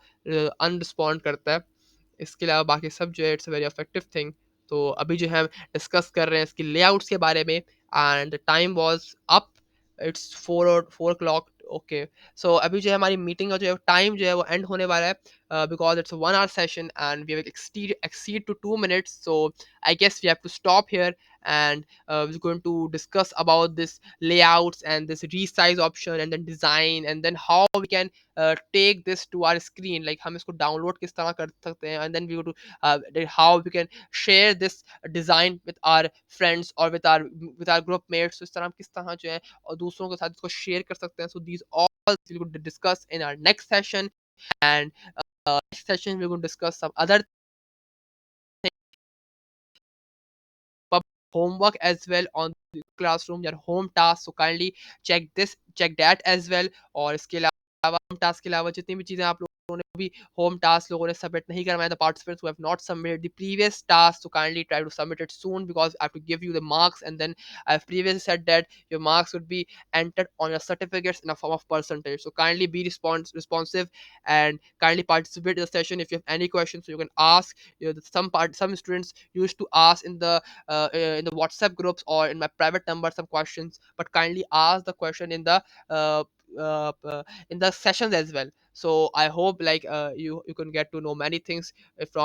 अनरिस्पॉन्ड करता है. इसके अलावा बाकी सब जो है इट्स वेरी इफेक्टिव थिंग. तो अभी जो है हम डिस्कस कर रहे हैं इसकी लेआउट्स के बारे में. And the time was up. It's 4 o'clock. Okay, so अभी जो है हमारी मीटिंग का जो है टाइम जो है वो एंड होने वाला है, because it's a 1 hour session and we have exceed to 2 minutes. So I guess we have to stop here, and we're going to discuss about this layouts and this resize option and then design, and then how we can take this to our screen, like हम इसको download किस तरह कर सकते हैं, and then we go to how we can share this design with our friends or with our group mates. So इस तरह हम किस तरह जो है और दूसरों के साथ इसको share कर सकते हैं. So these all we will discuss in our next session. And next session we're going to discuss some other pub homework as well on the classroom, your home task. So kindly check that as well. और इसके अलावा home task के अलावा जितनी भी चीज़ें आप लोगों ने भी होम टास्क लोगों ने सबमिट नहीं करवाया, the participants who have not submitted the previous task, so kindly try to submit it soon, because I have to give you the marks, and then I've previously said that your marks would be entered on your certificates in a form of percentage. So kindly be responsive and kindly participate in the session. If you have any questions, so you can ask. Some students used to ask in the WhatsApp groups or in my private number some questions, but kindly ask the question uh, in the sessions as well. So I hope like you can get to know many things from